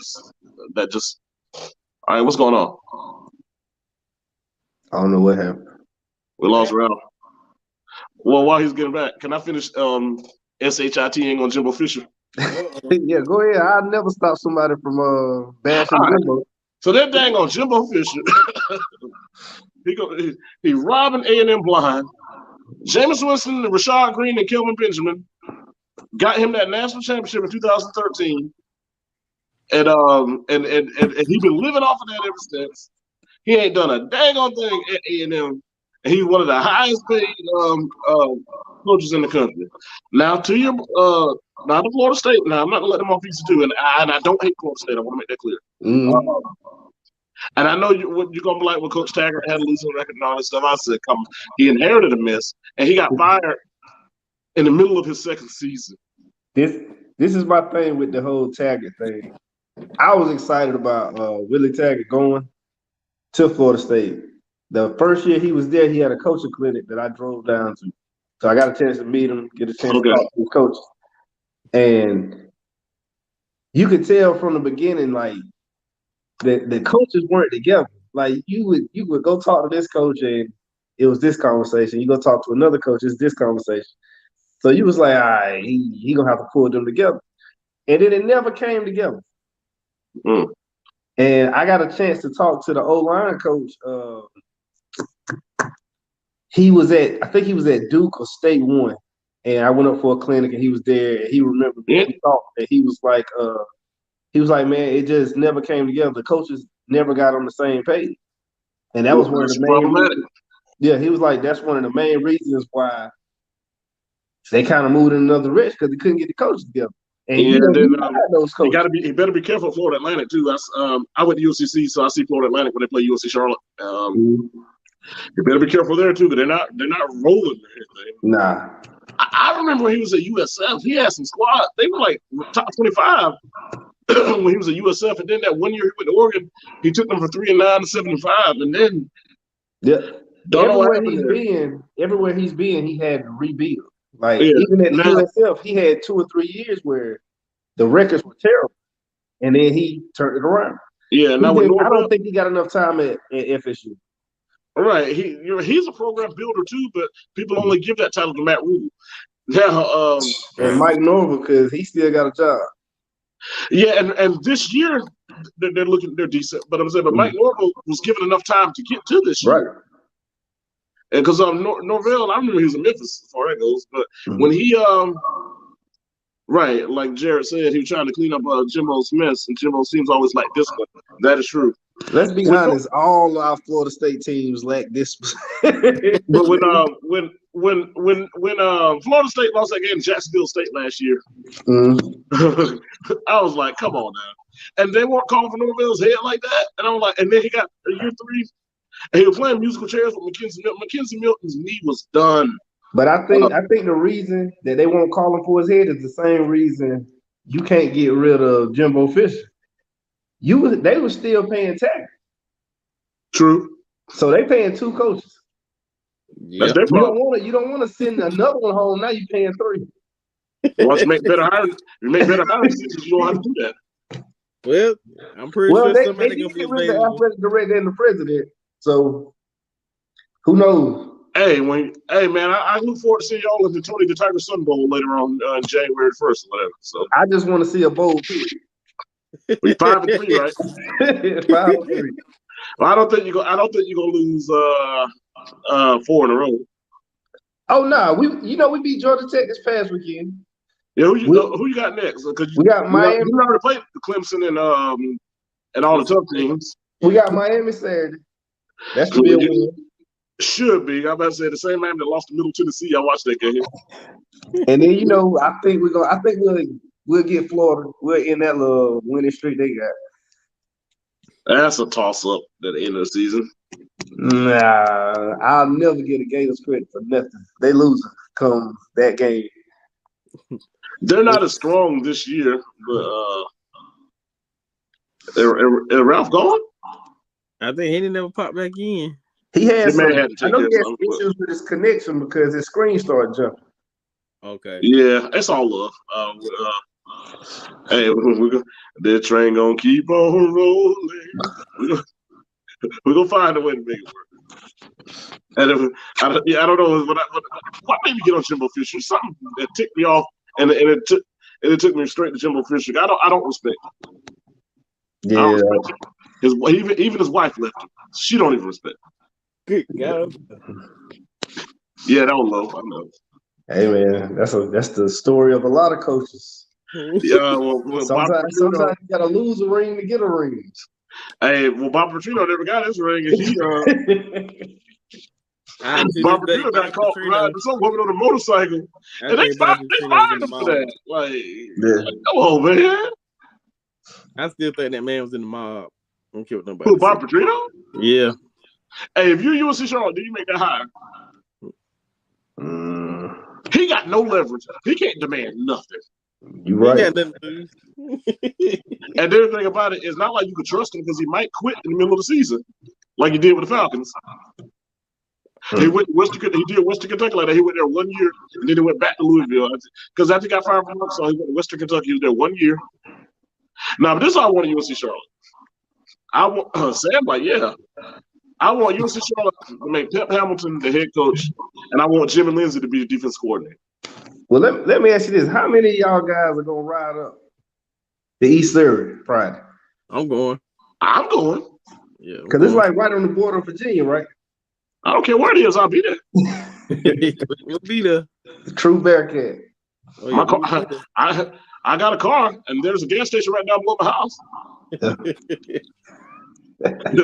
all right. What's going on? I don't know what happened. We lost Ralph. Well, while he's getting back, can I finish SHITing on Jimbo Fisher? Yeah, go ahead. I'll never stop somebody from bashing Jimbo. So that dang on Jimbo Fisher, he robbing A&M blind. Jameis Winston, Rashad Green, and Kelvin Benjamin got him that national championship in 2013, and he been living off of that ever since. He ain't done a dang on thing at A&M, and he's one of the highest paid coaches in the country. Now now to Florida State. Now I'm not gonna let them off easy too, and I don't hate Florida State. I want to make that clear. And I know you're gonna be like, well, Coach Taggart had a losing record and all that stuff. I said, come on, he inherited a mess, and he got fired in the middle of his second season. This is my thing with the whole Taggart thing. I was excited about Willie Taggart going to Florida State. The first year he was there, he had a coaching clinic that I drove down to. So I got a chance to meet him, get a chance to talk to his coaches. And you could tell from the beginning, like, the coaches weren't together. Like, you would go talk to this coach and it was this conversation. You go talk to another coach, it's this conversation. So you was like, all right, he gonna have to pull them together. And then it never came together. And I got a chance to talk to the O-line coach. I think he was at Duke or State One. And I went up for a clinic and he was there and he remembered me. He talked and he was like, man, it just never came together. The coaches never got on the same page. And that was one of the main reasons. Yeah, he was like, that's one of the main reasons why they kind of moved in another direction, because they couldn't get the coaches together. And those coaches. He better be careful of Florida Atlantic too. I went to UCC, so I see Florida Atlantic when they play UNC Charlotte. You better be careful there too, because they're not rolling or anything. Nah. I remember when he was at USF, he had some squad. They were like top 25 when he was at USF, and then that 1 year he went to Oregon, he took them from 3-9 to 7-5, and then everywhere he's been, he had to rebuild. Like even at USF, he had 2 or 3 years where the records were terrible, and then he turned it around. Yeah, now I don't think he got enough time at FSU. All right, he's a program builder too, but people only give that title to Matt Rhule. Now, and Mike Norvell, because he still got a job. Yeah, and this year they're decent, but Mike Norvell was given enough time to get to this year. Right. And because Norvell, I remember he was in Memphis as far as that goes, but when he right, like Jared said, he was trying to clean up Jimbo's mess, and Jimbo seems always like discipline. That is true. Let's be honest, all our Florida State teams lack discipline. But when Florida State lost that game to Jacksonville State last year, I was like, come on now. And they weren't calling for Norvell's head like that. And I was like, and then he got year 3, and he was playing musical chairs with Mackenzie Milton. Mackenzie Milton's knee was done. But I think the reason that they won't call him for his head is the same reason you can't get rid of Jimbo Fisher. They were still paying tax. True. So they paying 2 coaches. Yeah. You don't want to send another one home. Now you're paying 3. Once you make better hires, you don't have to do that. Well, I'm pretty sure somebody gonna be available. The athletic director and the president. So who knows? Hey, man, I look forward to seeing y'all at the Tony the Tiger Sun Bowl later on January 1st or whatever. So I just want to see a bowl too. We 5-3, right? 5-3. Well, I don't think you're gonna lose 4 in a row. Oh no, we beat Georgia Tech this past weekend. Yeah, who you got next? We got Miami. You already played Clemson and all the tough teams. We got Miami Saturday. That's the big win. Should be. I'm about to say the same Miami that lost to Middle Tennessee. I watched that game. And then I think we'll get Florida. We're in that little winning streak they got. That's a toss-up at the end of the season. Nah, I'll never get a Gators credit for nothing. They lose come that game. They're not as strong this year, but is Ralph gone? I think he didn't never pop back in. He had The man some. had to I take know care he of had something. some issues with his connection because his screen started jumping. Okay. Yeah, it's all love. Hey, the train gonna keep on rolling. We're gonna find a way to make it work. And I don't know what made me get on Jimbo Fisher. Something that ticked me off, and it took me straight to Jimbo Fisher. I don't respect him. I don't respect him. Even his wife left him. She don't even respect him. Good God. Yeah, that was low. I know. Hey man, that's the story of a lot of coaches. Yeah, well, Sometimes you gotta lose a ring to get a ring. Hey, well, Bob Petrino never got his ring, and he Bob Petrino got caught riding some woman on a motorcycle, and they fined him for that. Like, come on, man. I still think that man was in the mob. I don't care what nobody. Who, Bob Petrino? Yeah. Hey, if you're UNC Charlotte, do you make that hire? He got no leverage. He can't demand nothing. You right. And the other thing about it is not like you could trust him because he might quit in the middle of the season, like he did with the Falcons. He did Western Kentucky like that. He went there 1 year, and then he went back to Louisville. Because after he got fired from Arkansas, he went to Western Kentucky. He was there 1 year. Now, but this is all I want at UNC Charlotte. I want Sam like, yeah. I want UNC Charlotte to make Pep Hamilton the head coach, and I want Jimmy Lindsey to be the defense coordinator. Well, let me ask you this: how many of y'all guys are gonna ride up the East Surrey Friday? I'm going. Yeah, because it's like right on the border of Virginia, right? I don't care where it is. I'll be there. We'll be there. The true Bearcat. Oh, yeah, my car, I got a car, and there's a gas station right down below my house.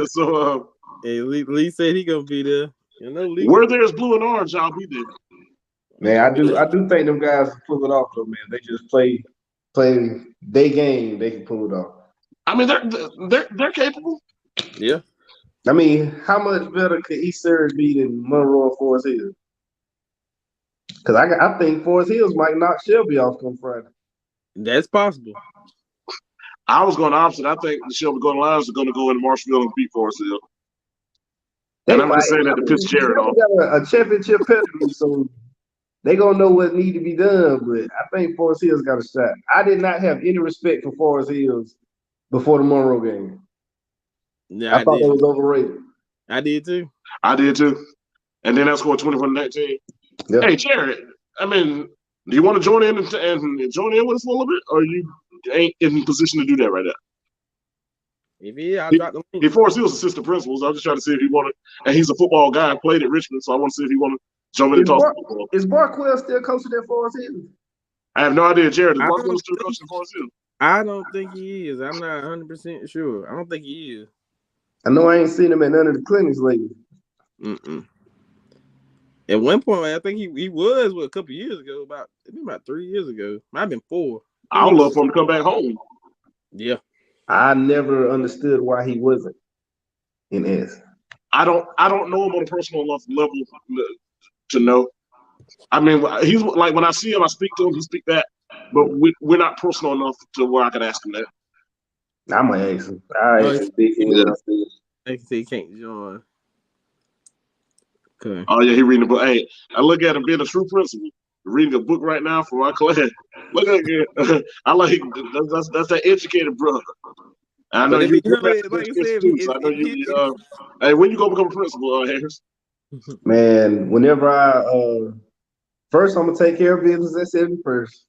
So, Lee said he gonna be there. You know, where there's blue and orange, I'll be there. Man, I do think them guys can pull it off though, man. They just play their game, they can pull it off. I mean, they're capable. Yeah. I mean, how much better could East Surrey be than Monroe or Forest Hills? Because I think Forest Hills might knock Shelby off on Friday. That's possible. I was going opposite. I think the Shelby Golden Lions are going to go into Marshallville and beat Forest Hill. And I'm just saying that to piss Jared off. They got a championship pedigree, so they gonna know what need to be done. But I think Forest Hills got a shot. I did not have any respect for Forest Hills before the Monroe game. Yeah, I thought it was overrated. I did too. And then I scored 21-19. Yeah. Hey, Jared, I mean, do you want to join in and join in with us a little bit, or you ain't in position to do that right now? If I'll drop the link. Forest Hills assistant principals. I'm just trying to see if he wanted, and he's a football guy, played at Richmond, so I want to see if he want to jump in and talk football. Is Barquell still coaching at Forest Hills? I have no idea, Jared. Is Barquell still coaching at Forest Hills? I don't think he is. I'm not 100% sure. I don't think he is. I know I ain't seen him at none of the clinics lately. At one point, I think he was a couple years ago, about 3 years ago. Might have been 4. I would love for him to come back home. Yeah. I never understood why he wasn't in S. I don't know him on a personal level to know. I mean, he's like when I see him, I speak to him, he speak that, but we're not personal enough to where I can ask him that. I might ask him. I think he can't join. Okay. Oh yeah, he reading a book. Hey, I look at him being a true principal, reading a book right now for our class. Look at him. I like that's that educated brother. I know you. Hey, when you gonna become a principal, Harris? Man, whenever first I'm gonna take care of business at 71st.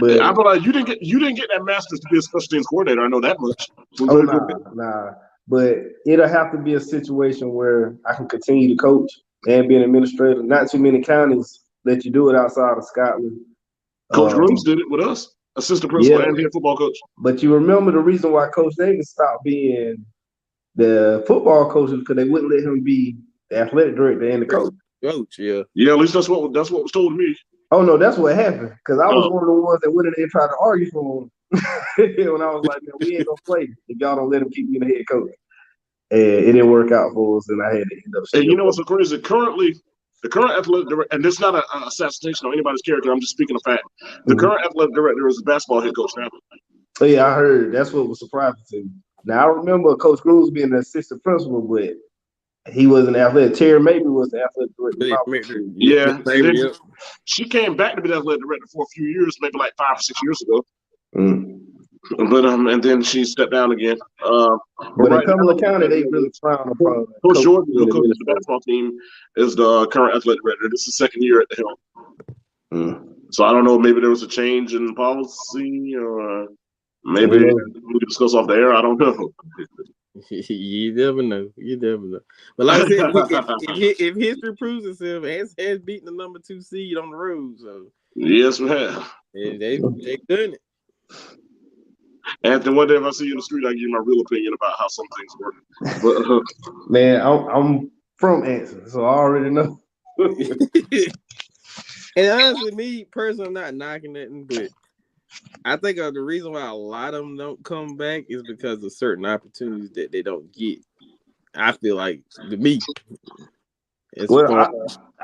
But I feel like you didn't get that master's to be a special teams coordinator. I know that much. Nah. But it'll have to be a situation where I can continue to coach and be an administrator. Not too many counties let you do it outside of Scotland. Coach Rooms did it with us, assistant principal and head football coach. But you remember the reason why Coach Davis stopped being the football coach is because they wouldn't let him be the athletic director and the coach. Yeah. Yeah, at least that's what was told to me. Oh no, that's what happened. Because I was one of the ones that went in there and tried to argue for him. When I was like, man, we ain't gonna play if y'all don't let him keep being the head coach. And it didn't work out for us, and I had to end up. And you know what's so crazy? The current athletic director, and this is not an assassination on anybody's character. I'm just speaking of fact. The current athletic director is the basketball head coach now. Oh, yeah, I heard. That's what was surprising to me. Now I remember Coach Cruz being an assistant principal, but he was an athletic. Terry Maybe was the athletic director. Yeah, and then Yep. she came back to be the athletic director for a few years, maybe like 5 or 6 years ago. Mm. But and then she stepped down again. But in Cumberland County, they really frown upon Coach Jordan, who coaches the basketball team, is the current athletic director. This is the second year at the helm. Mm. So I don't know. Maybe there was a change in policy, or maybe we could discuss off the air. I don't know. You never know. You never know. But like I said, if history proves itself, has beaten the number 2 seed on the road. So yes, man. They done it. Anthony, one day if I see you in the street, I give you my real opinion about how some things work. But, man, I'm from Anson, so I already know. And honestly, me personally, I'm not knocking nothing, but I think the reason why a lot of them don't come back is because of certain opportunities that they don't get. I feel like to me. Well,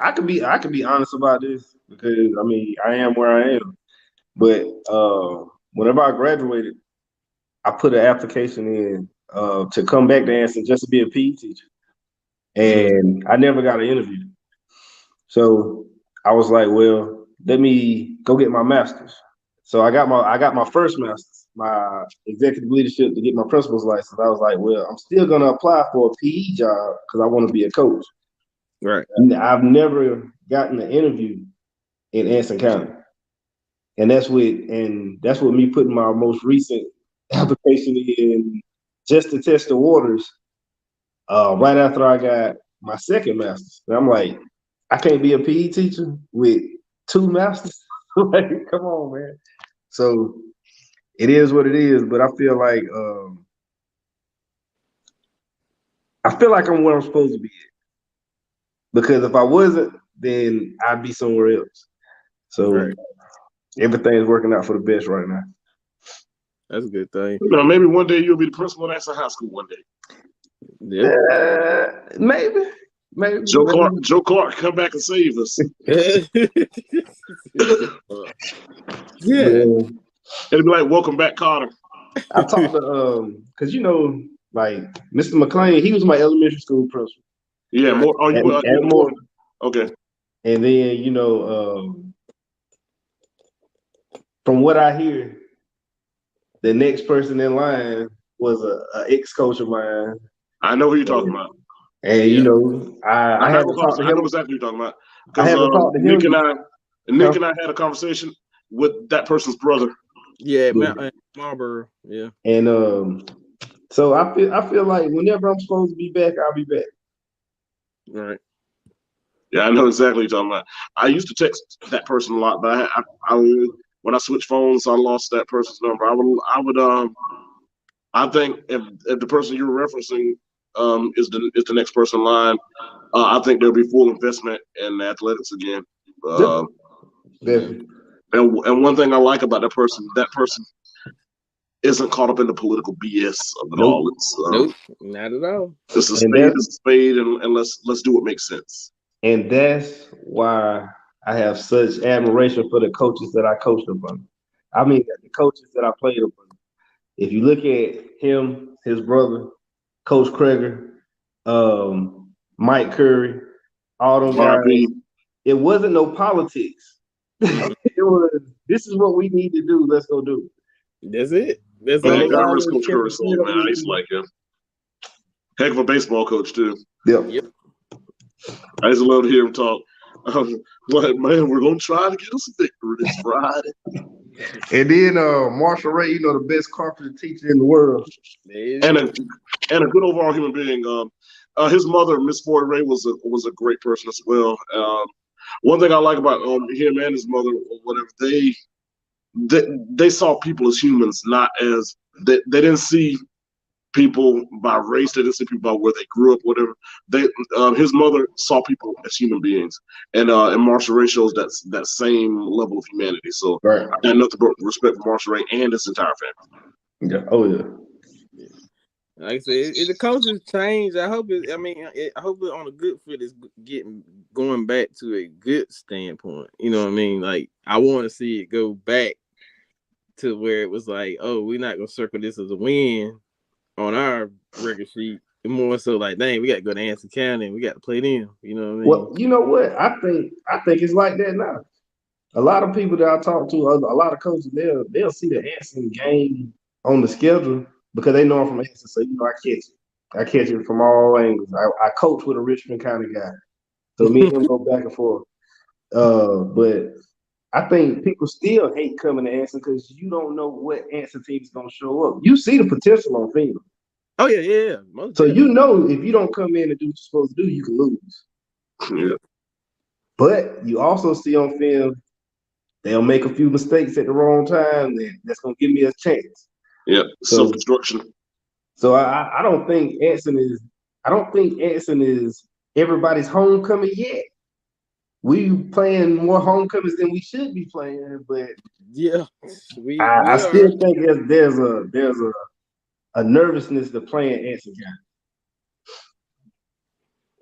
I could be honest about this because I mean I am where I am. But whenever I graduated, I put an application in to come back to Anson just to be a PE teacher, and I never got an interview. So I was like, well, let me go get my master's. So I got my first master's, my executive leadership to get my principal's license. I was like, well, I'm still gonna apply for a PE job because I want to be a coach. Right. I've never gotten an interview in Anson County. And that's what me putting my most recent application in just to test the waters. Right after I got my second master's, and I'm like, I can't be a PE teacher with 2 masters. Like, come on, man. So it is what it is. But I feel like I'm where I'm supposed to be at. Because if I wasn't, then I'd be somewhere else. So everything's working out for the best right now. That's a good thing. Maybe one day you'll be the principal at Anson High School one day. Yeah. Maybe. Joe Clark, come back and save us. Yeah. It'll be like, welcome back, Carter. I talked to because like Mr. McLean, he was my elementary school principal. Yeah, more. Oh, you were more. Okay. And then from what I hear, the next person in line was a ex-coach of mine. I know who you're talking about. And I had to talk to him. I know exactly what you're talking about. I had to talk to him. Nick and I had a conversation with that person's brother. Yeah, Marlboro. Yeah. And so I feel like whenever I'm supposed to be back, I'll be back. Right. Yeah, I know exactly what you're talking about. I used to text that person a lot, but I when I switched phones, I lost that person's number. I think if the person you're referencing is the next person in line, I think there'll be full investment in athletics again. Definitely. And one thing I like about that person isn't caught up in the political BS of it all. It's nope, not at all. It's a spade, and let's do what makes sense. And that's why I have such admiration for the coaches that I coached up under. I mean, the coaches that I played up under. If you look at him, his brother, Coach Kreger, Mike Curry, all those guys, it wasn't no politics. It was, this is what we need to do. Let's go do it. That's it. That's all. I miss Coach Curry so, man. I used to like him. Heck of a baseball coach, too. Yep. I used to love to hear him talk. Like, man, we're going to try to get us a victory this Friday. And then Marshall Ray, the best carpenter teacher in the world. And a good overall human being. His mother, Miss Ford Ray, was a great person as well. One thing I like about him and his mother, whatever, they saw people as humans, not as they didn't see people by race, they didn't see people by where they grew up, whatever. His mother saw people as human beings, and Marshall Ray shows that same level of humanity. So I got nothing but respect for Marshall Ray and his entire family. Yeah. Oh yeah. Like I said, the coaches change. I hope it on a good foot is going back to a good standpoint. You know what I mean? Like I want to see it go back to where it was like, oh, we're not gonna circle this as a win. on our record sheet. More so like, dang, we got to go to Anson County and we got to play them. You know what I mean? Well, you know what? I think it's like that now. A lot of people that I talk to, a lot of coaches, they'll see the Anson game on the schedule because they know I'm from Anson. So I catch it from all angles. I coach with a Richmond County guy, so me and him go back and forth. But I think people still hate coming to Anson because you don't know what Anson team is going to show up. You see the potential on film. Oh yeah. So you know if you don't come in and do what you're supposed to do, you can lose. Yeah. But you also see on film they'll make a few mistakes at the wrong time, and that's going to give me a chance. Yeah, self-destruction. So I don't think Anson is everybody's homecoming yet. We playing more homecomings than we should be playing, but yeah, I still think there's a nervousness to playing Anson County.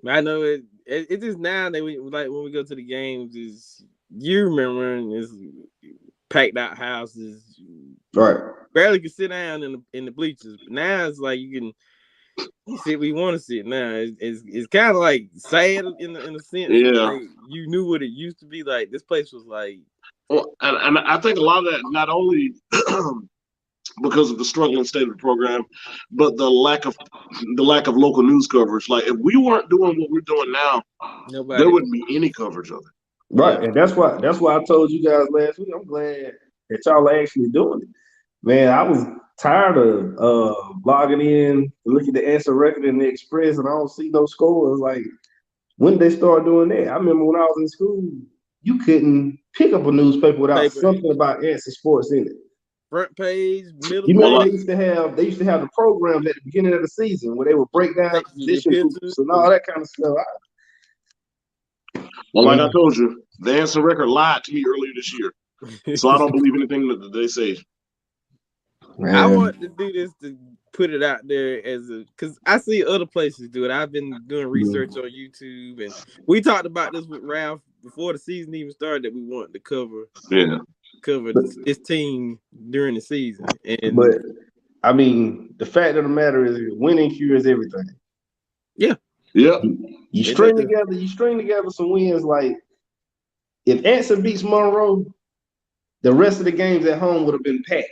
I know it's just now that we like when we go to the games is you remember it's packed out houses, right? Barely can sit down in the bleachers. But now it's like you sit where you want to sit. Now it's kind of like sad in a sense. Yeah, like you knew what it used to be. Like this place was like. Well, and I think a lot of that not only because of the struggling state of the program, but the lack of local news coverage. Like if we weren't doing what we're doing now, there wouldn't be any coverage of it. Right, and that's why I told you guys last week. I'm glad that y'all are actually doing it. Man, I was tired of logging in, looking at the Answer Record and the Express, and I don't see no scores. Like when did they start doing that? I remember when I was in school, you couldn't pick up a newspaper without something about Answer Sports in it. Front page, middle. You remember they used to have the programs at the beginning of the season where they would break down position groups and all that kind of stuff. Well, like I told you, the Answer Record lied to me earlier this year, so I don't believe anything that they say. Man. I want to do this to put it out there because I see other places do it. I've been doing research on YouTube, and we talked about this with Ralph before the season even started that we wanted to cover this team during the season. But I mean, the fact of the matter is, winning cures everything. Yeah. You string together some wins. Like if Anson beats Monroe, the rest of the games at home would have been packed.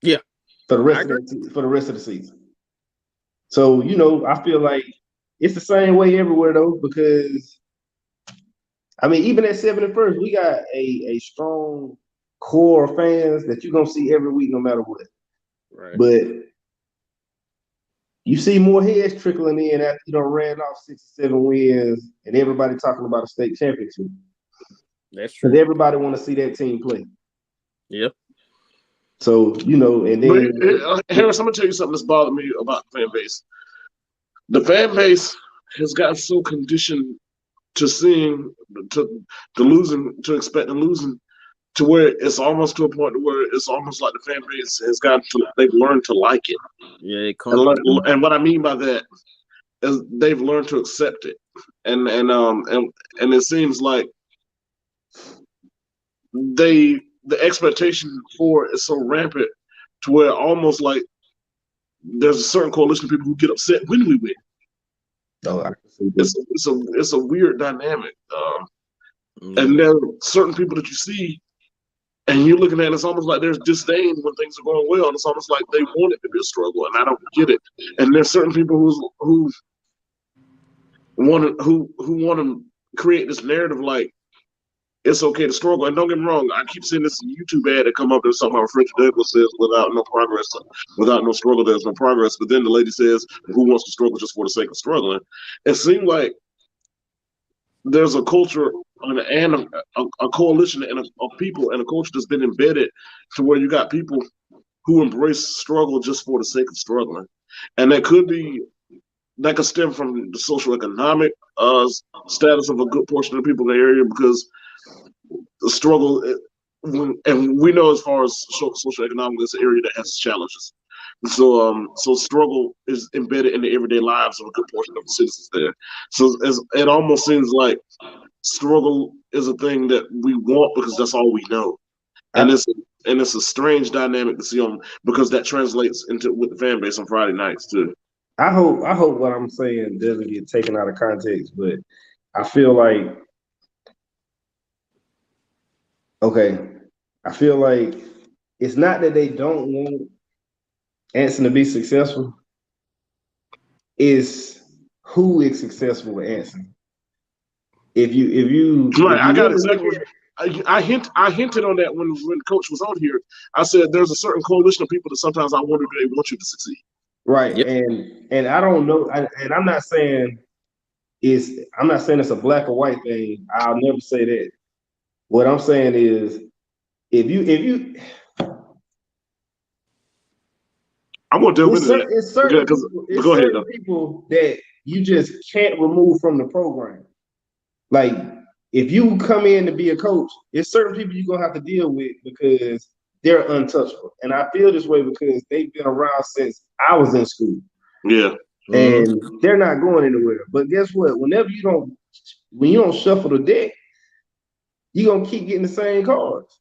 Yeah, for the rest of the season. So I feel like it's the same way everywhere though, because I mean, even at 71st, we got a strong core of fans that you're gonna see every week, no matter what. Right. But you see more heads trickling in after ran off 6 or 7 wins, and everybody talking about a state championship. That's true. Because everybody want to see that team play. Yep. So, and then Harris, I'm gonna tell you something that's bothered me about the fan base. The fan base has gotten so conditioned to seeing to expecting losing, to where it's almost to a point where it's almost like the fan base has gotten to, they've learned to like it. Yeah, and what I mean by that is they've learned to accept it, and it seems like the expectation for it is so rampant to where almost like there's a certain coalition of people who get upset when we win. Oh, it's a weird dynamic. And there are certain people that you see and you're looking at it, it's almost like there's disdain when things are going well, and it's almost like they want it to be a struggle, and I don't get it. And there's certain people who want to create this narrative like it's okay to struggle. And don't get me wrong, I keep seeing this YouTube ad that come up. There's something about Frederick Douglass says, without no progress, without no struggle, there's no progress. But then the lady says, who wants to struggle just for the sake of struggling? It seems like there's a culture and a coalition of people and a culture that's been embedded to where you got people who embrace struggle just for the sake of struggling. And that could stem from the socioeconomic status of a good portion of the people in the area, because the struggle, and we know as far as socioeconomic, it's an area that has challenges. So struggle is embedded in the everyday lives of a good portion of the citizens there. So it almost seems like struggle is a thing that we want because that's all we know. And and it's a strange dynamic to see them because that translates into with the fan base on Friday nights too. I hope what I'm saying doesn't get taken out of context, but I feel like it's not that they don't want Anson to be successful. It's who is successful with Anson. If you Right, I got really exactly. I hinted on that when Coach was on here. I said there's a certain coalition of people that sometimes I wonder do they want you to succeed. right, Yep. and I don't know, and I'm not saying it's a black or white thing. I'll never say that. What I'm saying is if you I'm gonna delve into it's certain that. Go ahead, though. people that you just can't remove from the program. Like if you come in to be a coach, it's certain people you're gonna have to deal with because they're untouchable. And I feel this way because they've been around since I was in school. Yeah. And they're not going anywhere. But guess what? When you don't shuffle the deck, you're gonna keep getting the same cards.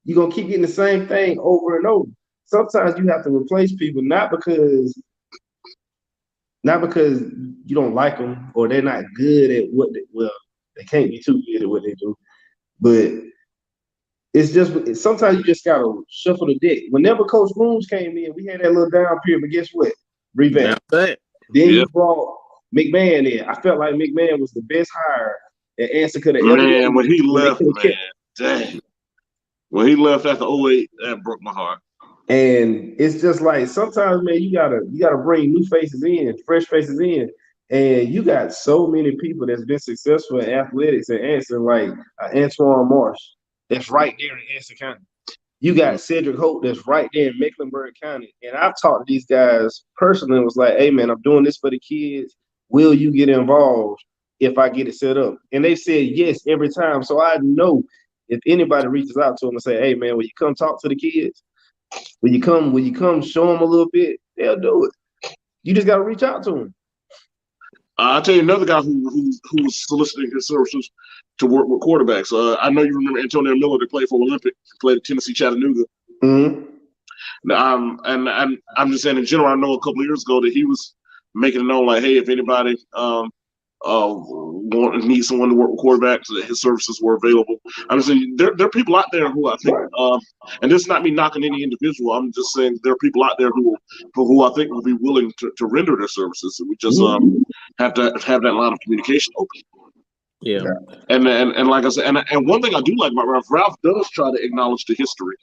You're gonna keep getting the same thing over and over. Sometimes you have to replace people not because you don't like them or they're not good at they can't be too good at what they do, but it's just sometimes you just gotta shuffle the deck. Whenever Coach Boones came in, we had that little down period, but guess what? Revamp. Then you brought McMahon in. I felt like McMahon was the best hire that Anson could have ever done. Man, when he left, dang. When he left after 08, that broke my heart. And it's just like sometimes, man, you gotta bring new faces in, fresh faces in. And you got so many people that's been successful in athletics and Anson, like Antoine Marsh, that's right there in Anson County. You got Cedric Holt that's right there in Mecklenburg County. And I've talked to these guys personally and was like, hey, man, I'm doing this for the kids. Will you get involved if I get it set up? And they said yes every time. So I know if anybody reaches out to them and say, hey, man, will you come talk to the kids? Will you come show them a little bit? They'll do it. You just got to reach out to them. I'll tell you another guy who's soliciting his services to work with quarterbacks. I know you remember Antonio Miller that played for Olympic, played at Tennessee Chattanooga. Mm-hmm. And I'm just saying in general, I know a couple of years ago that he was making it known like, hey, if anybody needs someone to work with quarterbacks, that his services were available. I'm saying there are people out there who I think, and this is not me knocking any individual. I'm just saying there are people out there who I think will be willing to render their services. We just have to have that line of communication open. Yeah. And like I said, and one thing I do like about Ralph does try to acknowledge the history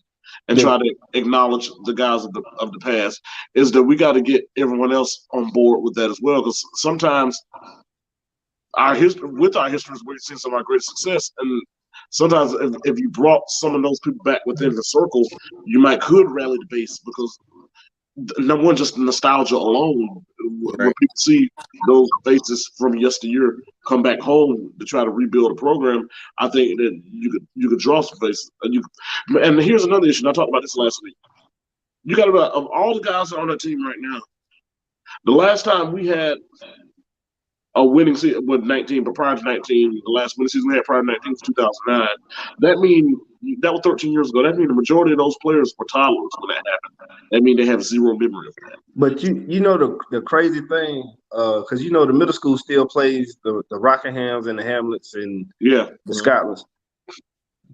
and try to acknowledge the guys of the past, is that we got to get everyone else on board with that as well, because sometimes our history is where we've seen some of our greatest success, and sometimes if you brought some of those people back within the circle, you could rally the base, because number one, just nostalgia alone. When people see those faces from yesteryear come back home to try to rebuild a program, I think that you could draw some faces. And here's another issue. And I talked about this last week. You got about of all the guys on that team right now, the last time we had a winning season with 19, but prior to 19, the last winning season we had prior to 19 was 2009. That was 13 years ago. That means the majority of those players were toddlers when that happened. That means they have zero memory of that. But you know the crazy thing, because the middle school still plays the Rockinghams and the Hamlets and the Scotlands.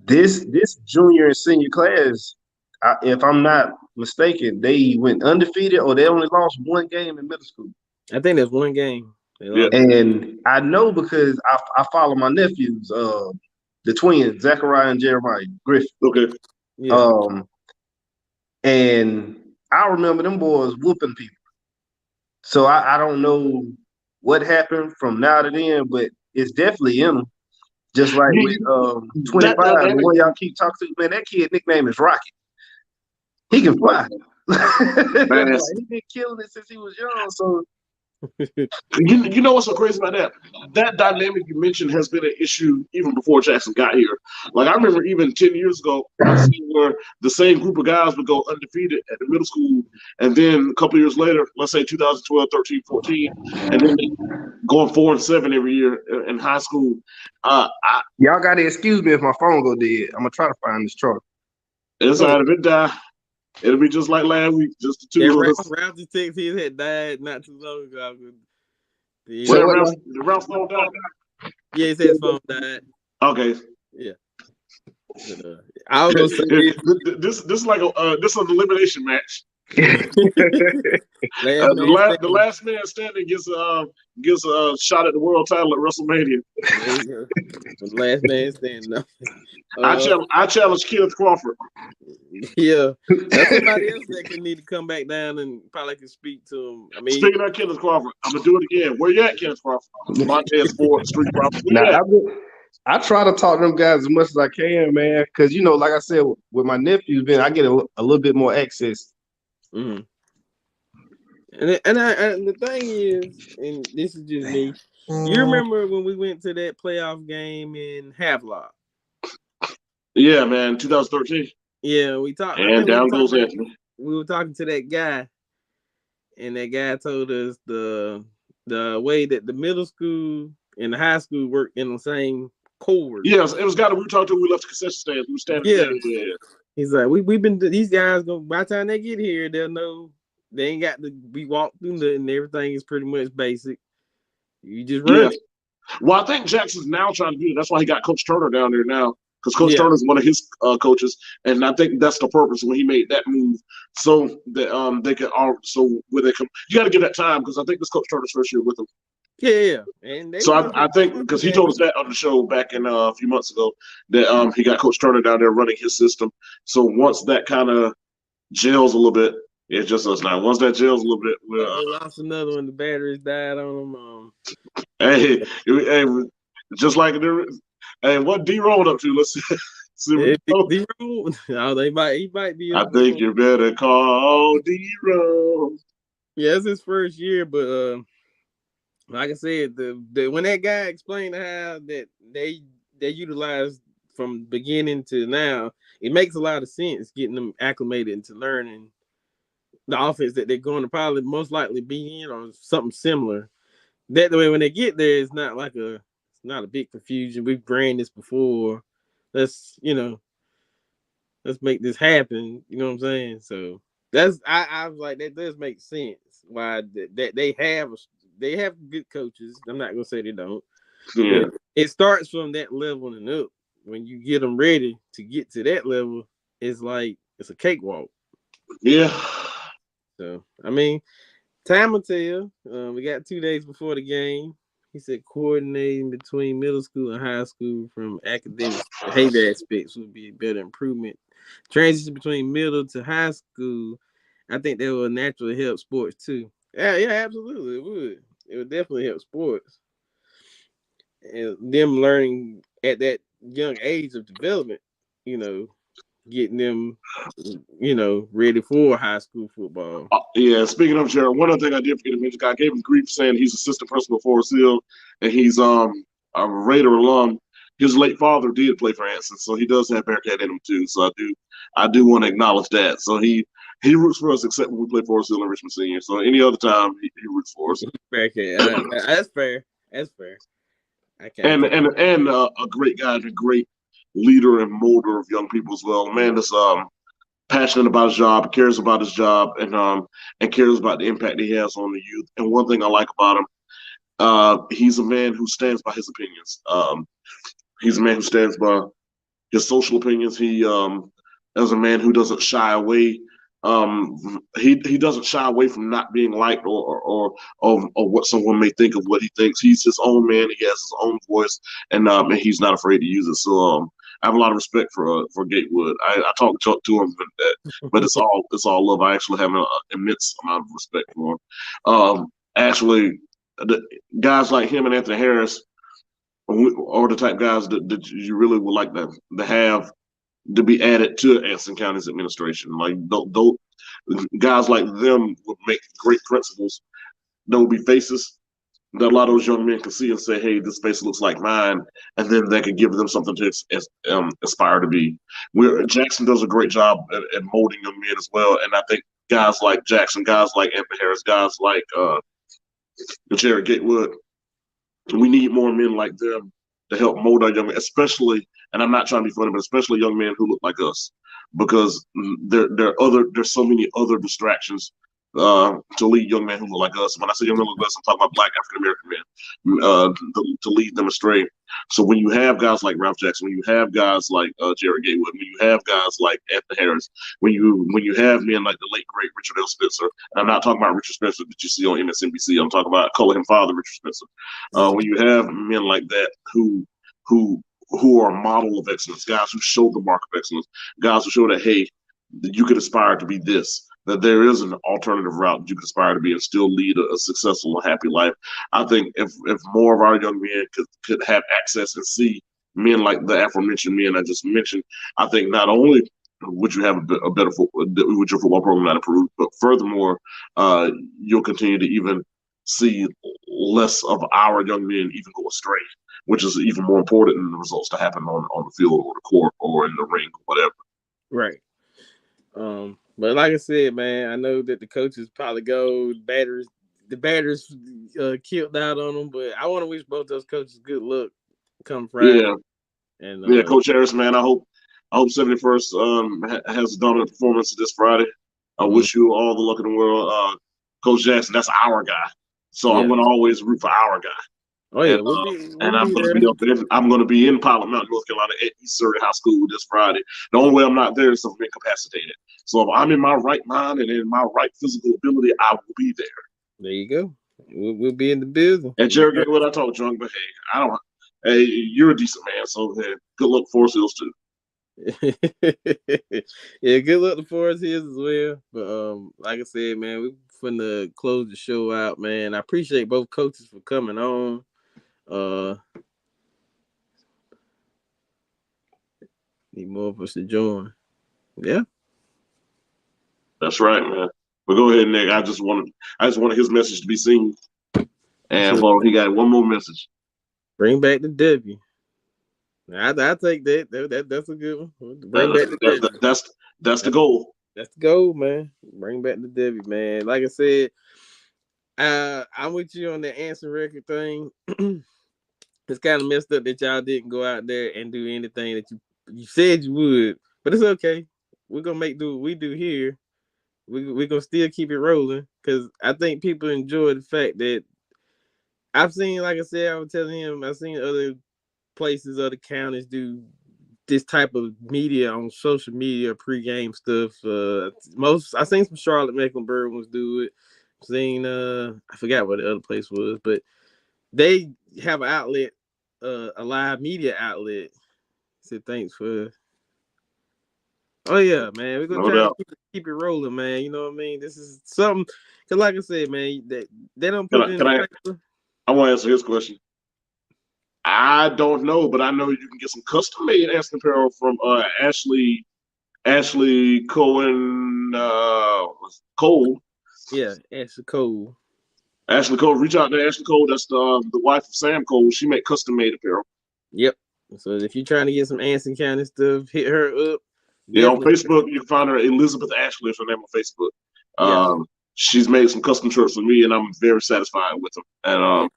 This junior and senior class, if I'm not mistaken, they went undefeated or they only lost one game in middle school. I think there's one game. Yeah. And I know because I follow my nephews, the twins, Zachariah and Jeremiah Griffin. Okay. Yeah. And I remember them boys whooping people. So I don't know what happened from now to then, but it's definitely in them. Just like with 25, the one y'all keep talking to, man, that kid nickname is Rocket. He can fly. Like, he's been killing it since he was young. So you know what's so crazy about that? That dynamic you mentioned has been an issue even before Jackson got here. Like I remember even 10 years ago, I seen where the same group of guys would go undefeated at the middle school, and then a couple of years later, let's say 2012, 13, 14, and then going 4-7 every year in high school. Y'all got to excuse me if my phone go dead. I'm gonna try to find this chart. Inside of it die. It'll be just like last week, just the two of us. Rousey Texas his had died not too long ago. Well, the Ralph's phone died. Yeah, he said his phone died. Okay. Yeah. But, I was gonna say this is like this is an elimination match. the last man standing gets a shot at the world title at WrestleMania. The last man standing. I challenge Kenneth Crawford. Yeah, that's somebody else that can need to come back down and probably can speak to him. I mean, speaking of Kenneth Crawford, I'm gonna do it again. Where you at, Kenneth Crawford? Montez Ford, Street Profits. Now, I try to talk to them guys as much as I can, man, because like I said, with my nephews, I get a little bit more access. Mm-hmm. And the thing is, and this is just me. You remember when we went to that playoff game in Havelock? Yeah, man, 2013. Yeah, we talked. And down goes Anthony. We were talking to that guy, and that guy told us the way that the middle school and the high school work in the same cord. Yes, it was guy that we talked to. We left the concession stand. We were standing there. Yeah. He's like, we've been these guys go by the time they get here, they'll know they ain't got to be walked through nothing. And everything is pretty much basic. You just run it. Well, I think Jackson's now trying to do it. That's why he got Coach Turner down there now. Because Coach Turner is one of his coaches, and I think that's the purpose when he made that move, so that they can where they come. You got to give that time because I think this Coach Turner's first year with him. Yeah, and I think because he told us that on the show back in a few months ago that he got Coach Turner down there running his system. So once that kind of gels a little bit, it's just us now. Once that gels a little bit, we lost another one. The batteries died on them. Hey, just like hey, what D-Roll up to? Let's see. D-Roll? Oh, he might be. I think you better call D-Roll. Yeah, it's his first year, but like I said, when that guy explained how that they utilized from beginning to now, it makes a lot of sense getting them acclimated into learning the offense that they're going to probably most likely be in or something similar. That way, when they get there, it's not a big confusion. We've ran this before. Let's make this happen. You know what I'm saying? So that's I was like, that does make sense. Why that they have good coaches. I'm not gonna say they don't. Yeah. It starts from that level and up. When you get them ready to get to that level, it's like it's a cakewalk. Yeah. So I mean, time will tell. We got 2 days before the game. He said coordinating between middle school and high school from academic behavior aspects would be a better improvement. Transition between middle to high school, I think that will naturally help sports too. Yeah, absolutely. It would. It would definitely help sports. And them learning at that young age of development, getting them, ready for high school football. Yeah, speaking of Jared, one other thing I did forget to mention, I gave him grief saying he's assistant principal for Forest Hill, and he's a Raider alum. His late father did play for Anson, so he does have Bearcat in him too. So I do want to acknowledge that. So he roots for us except when we play Forest Hill and Richmond Senior. So any other time he roots for us. Bearcat, that's fair. That's fair. And a great guy and a great leader and molder of young people as well. A man that's passionate about his job, cares about his job, and cares about the impact he has on the youth. And one thing I like about him, he's a man who stands by his opinions. He's a man who stands by his social opinions. He is a man who doesn't shy away. He doesn't shy away from not being liked or what someone may think of what he thinks. He's his own man. He has his own voice, and he's not afraid to use it. So I have a lot of respect for Gatewood. I talk to him, but it's all love. I actually have an immense amount of respect for him. Actually, the guys like him and Anthony Harris are the type guys that you really would like to have to be added to Anson County's administration. Like those guys like them would make great principals. There would be faces that a lot of those young men can see and say, hey, this face looks like mine, and then they can give them something to aspire to be. Jackson does a great job at molding young men as well, and I think guys like Jackson, guys like Anthony Harris, guys like Jared Gatewood, we need more men like them to help mold our young men, especially, and I'm not trying to be funny, but especially young men who look like us. because there's so many other distractions to lead young men who look like us. When I say young men look like us, I'm talking about Black African American men to lead them astray. So when you have guys like Ralph Jackson, when you have guys like Jared Gatewood, when you have guys like Anthony Harris, when you have men like the late great Richard L. Spencer, and I'm not talking about Richard Spencer that you see on MSNBC. I'm talking about calling him Father Richard Spencer. When you have men like that who are a model of excellence, guys who show the mark of excellence, guys who show that, hey, you could aspire to be this, that there is an alternative route that you could aspire to be and still lead a successful and happy life. I think if more of our young men could have access and see men like the aforementioned men I just mentioned, I think not only would you have a better would your football program not improve, but furthermore, you'll continue to even see less of our young men even go astray, which is even more important than the results to happen on the field or the court or in the ring or whatever. Right. But like I said, man, I know that the coaches probably go the batters killed out on them, but I want to wish both those coaches good luck come Friday. Yeah, and Coach Harris, man, I hope 71st has a dominant performance this Friday. I wish you all the luck in the world. Coach Jackson, that's our guy, so I'm going to always root for our guy. Oh yeah, and I'm going to be up there. I'm going to be in Pilot Mountain, North Carolina, at East Surrey High School this Friday. The only way I'm not there is if I'm incapacitated. So if I'm in my right mind and in my right physical ability, I will be there. There you go. We'll be in the building. And Jared Gatewood, I talk junk, but hey, Hey, you're a decent man, so hey, good luck for Hills too. Yeah, good luck to Forest Hills as well. But like I said, man, we finna close the show out, man. I appreciate both coaches for coming on. Need more of us to join. Yeah. That's right, man. But go ahead, Nick. I just wanted his message to be seen. And well, he got one more message. Bring back the W. I take that. That's a good one. Bring back the W. That's the goal. That's the goal, man. Bring back the W, man. Like I said, I'm with you on the answer record thing. It's kind of messed up that y'all didn't go out there and do anything that you said you would, but it's okay. We're gonna do what we do here. We're gonna still keep it rolling because I think people enjoy the fact that I've seen, like I said, I was telling him, I've seen other places, other counties do this type of media on social media, pregame stuff. I've seen some Charlotte Mecklenburg ones do it. I've seen I forgot what the other place was, but they have an outlet, a live media outlet. So thanks for. Oh yeah, man, we're gonna try to keep it rolling, man. You know what I mean? This is something, cause like I said, man, they don't put it in the paper. I want to answer his question. I don't know, but I know you can get some custom-made Aston apparel from Ashley Cohen Cole. Yeah, Ashley Cole. Ashley Cole, reach out to Ashley Cole. That's the wife of Sam Cole. She make custom-made apparel. Yep. So if you're trying to get some Anson County stuff, hit her up. Yeah, on Facebook you can find her. Elizabeth Ashley is her name on Facebook. She's made some custom shirts for me, and I'm very satisfied with them.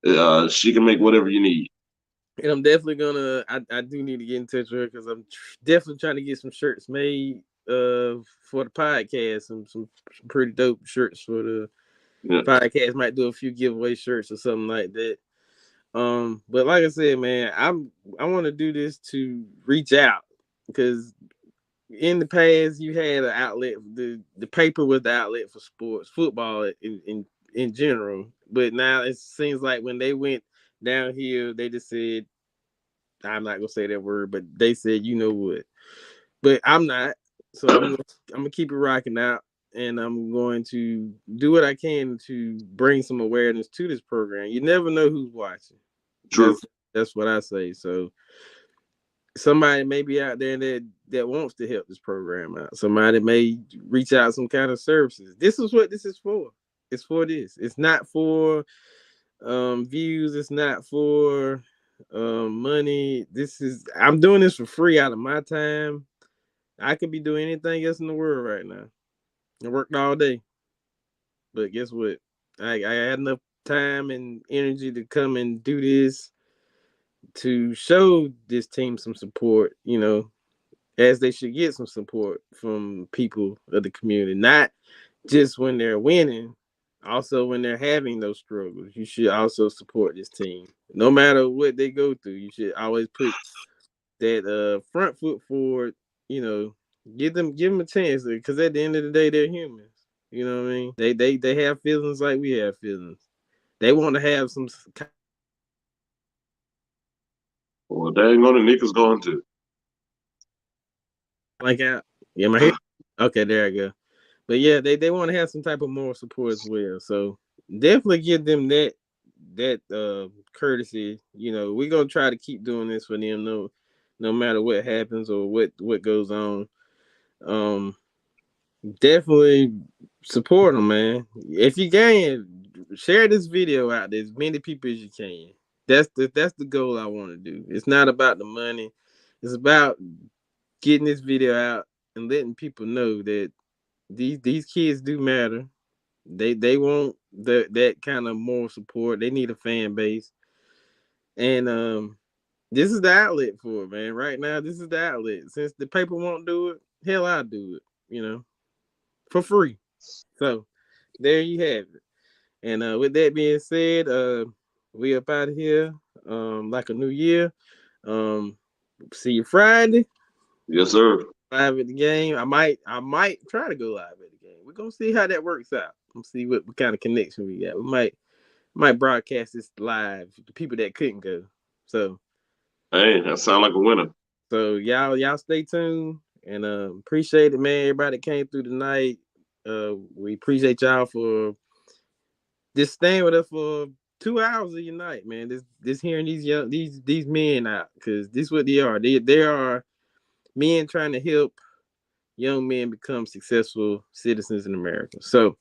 And she can make whatever you need. And I'm definitely gonna. I do need to get in touch with her because I'm definitely trying to get some shirts made for the podcast. Some pretty dope shirts for the podcast. Might do a few giveaway shirts or something like that. But like I said, man, I want to do this to reach out because in the past you had an outlet. The paper was the outlet for sports, football in general. But now it seems like when they went down here, they just said, I'm not gonna say that word, but they said, you know what? But I'm not. So I'm gonna keep it rocking out, and I'm going to do what I can to bring some awareness to this program. You never know who's watching. True. That's what I say. So somebody may be out there that wants to help this program out. Somebody may reach out some kind of services. This is what this is for. It's for this. It's not for views. It's not for money. I'm doing this for free out of my time. I could be doing anything else in the world right now. I worked all day, but guess what? I had enough time and energy to come and do this, to show this team some support, you know, as they should get some support from people of the community, not just when they're winning, also when they're having those struggles. You should also support this team. No matter what they go through, you should always put that front foot forward, you know, give them a chance, because at the end of the day they're humans. You know what I mean? They have feelings like we have feelings. They want to have some. Well, dang on the Nick is going to. Like out. Yeah, my head. Okay, there I go. But yeah, they want to have some type of moral support as well. So definitely give them that courtesy. You know, we're gonna try to keep doing this for them, no matter what happens or what goes on. Um, definitely support them, man. If you can, share this video out to as many people as you can. That's the goal I want to do. It's not about the money. It's about getting this video out and letting people know that these kids do matter. They want that kind of moral support. They need a fan base, and this is the outlet for it, man. Right now, this is the outlet. Since the paper won't do it, hell, I'll do it. You know, for free. So there you have it. And with that being said, we up out of here. Like a new year. See you Friday. Yes, sir. Live at the game. I might try to go live at the game. We're gonna see how that works out. We'll see what kind of connection we got. We might broadcast this live to people that couldn't go. So Hey, that sounds like a winner. so y'all stay tuned, and appreciate it, man. Everybody that came through tonight. We appreciate y'all for just staying with us for 2 hours of your night, man. This hearing these men out, because this is what they are. They are men trying to help young men become successful citizens in America. So,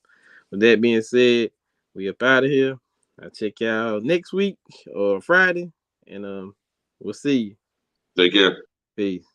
with that being said, we up out of here. I'll check y'all next week or Friday, and we'll see you. Take care. Peace.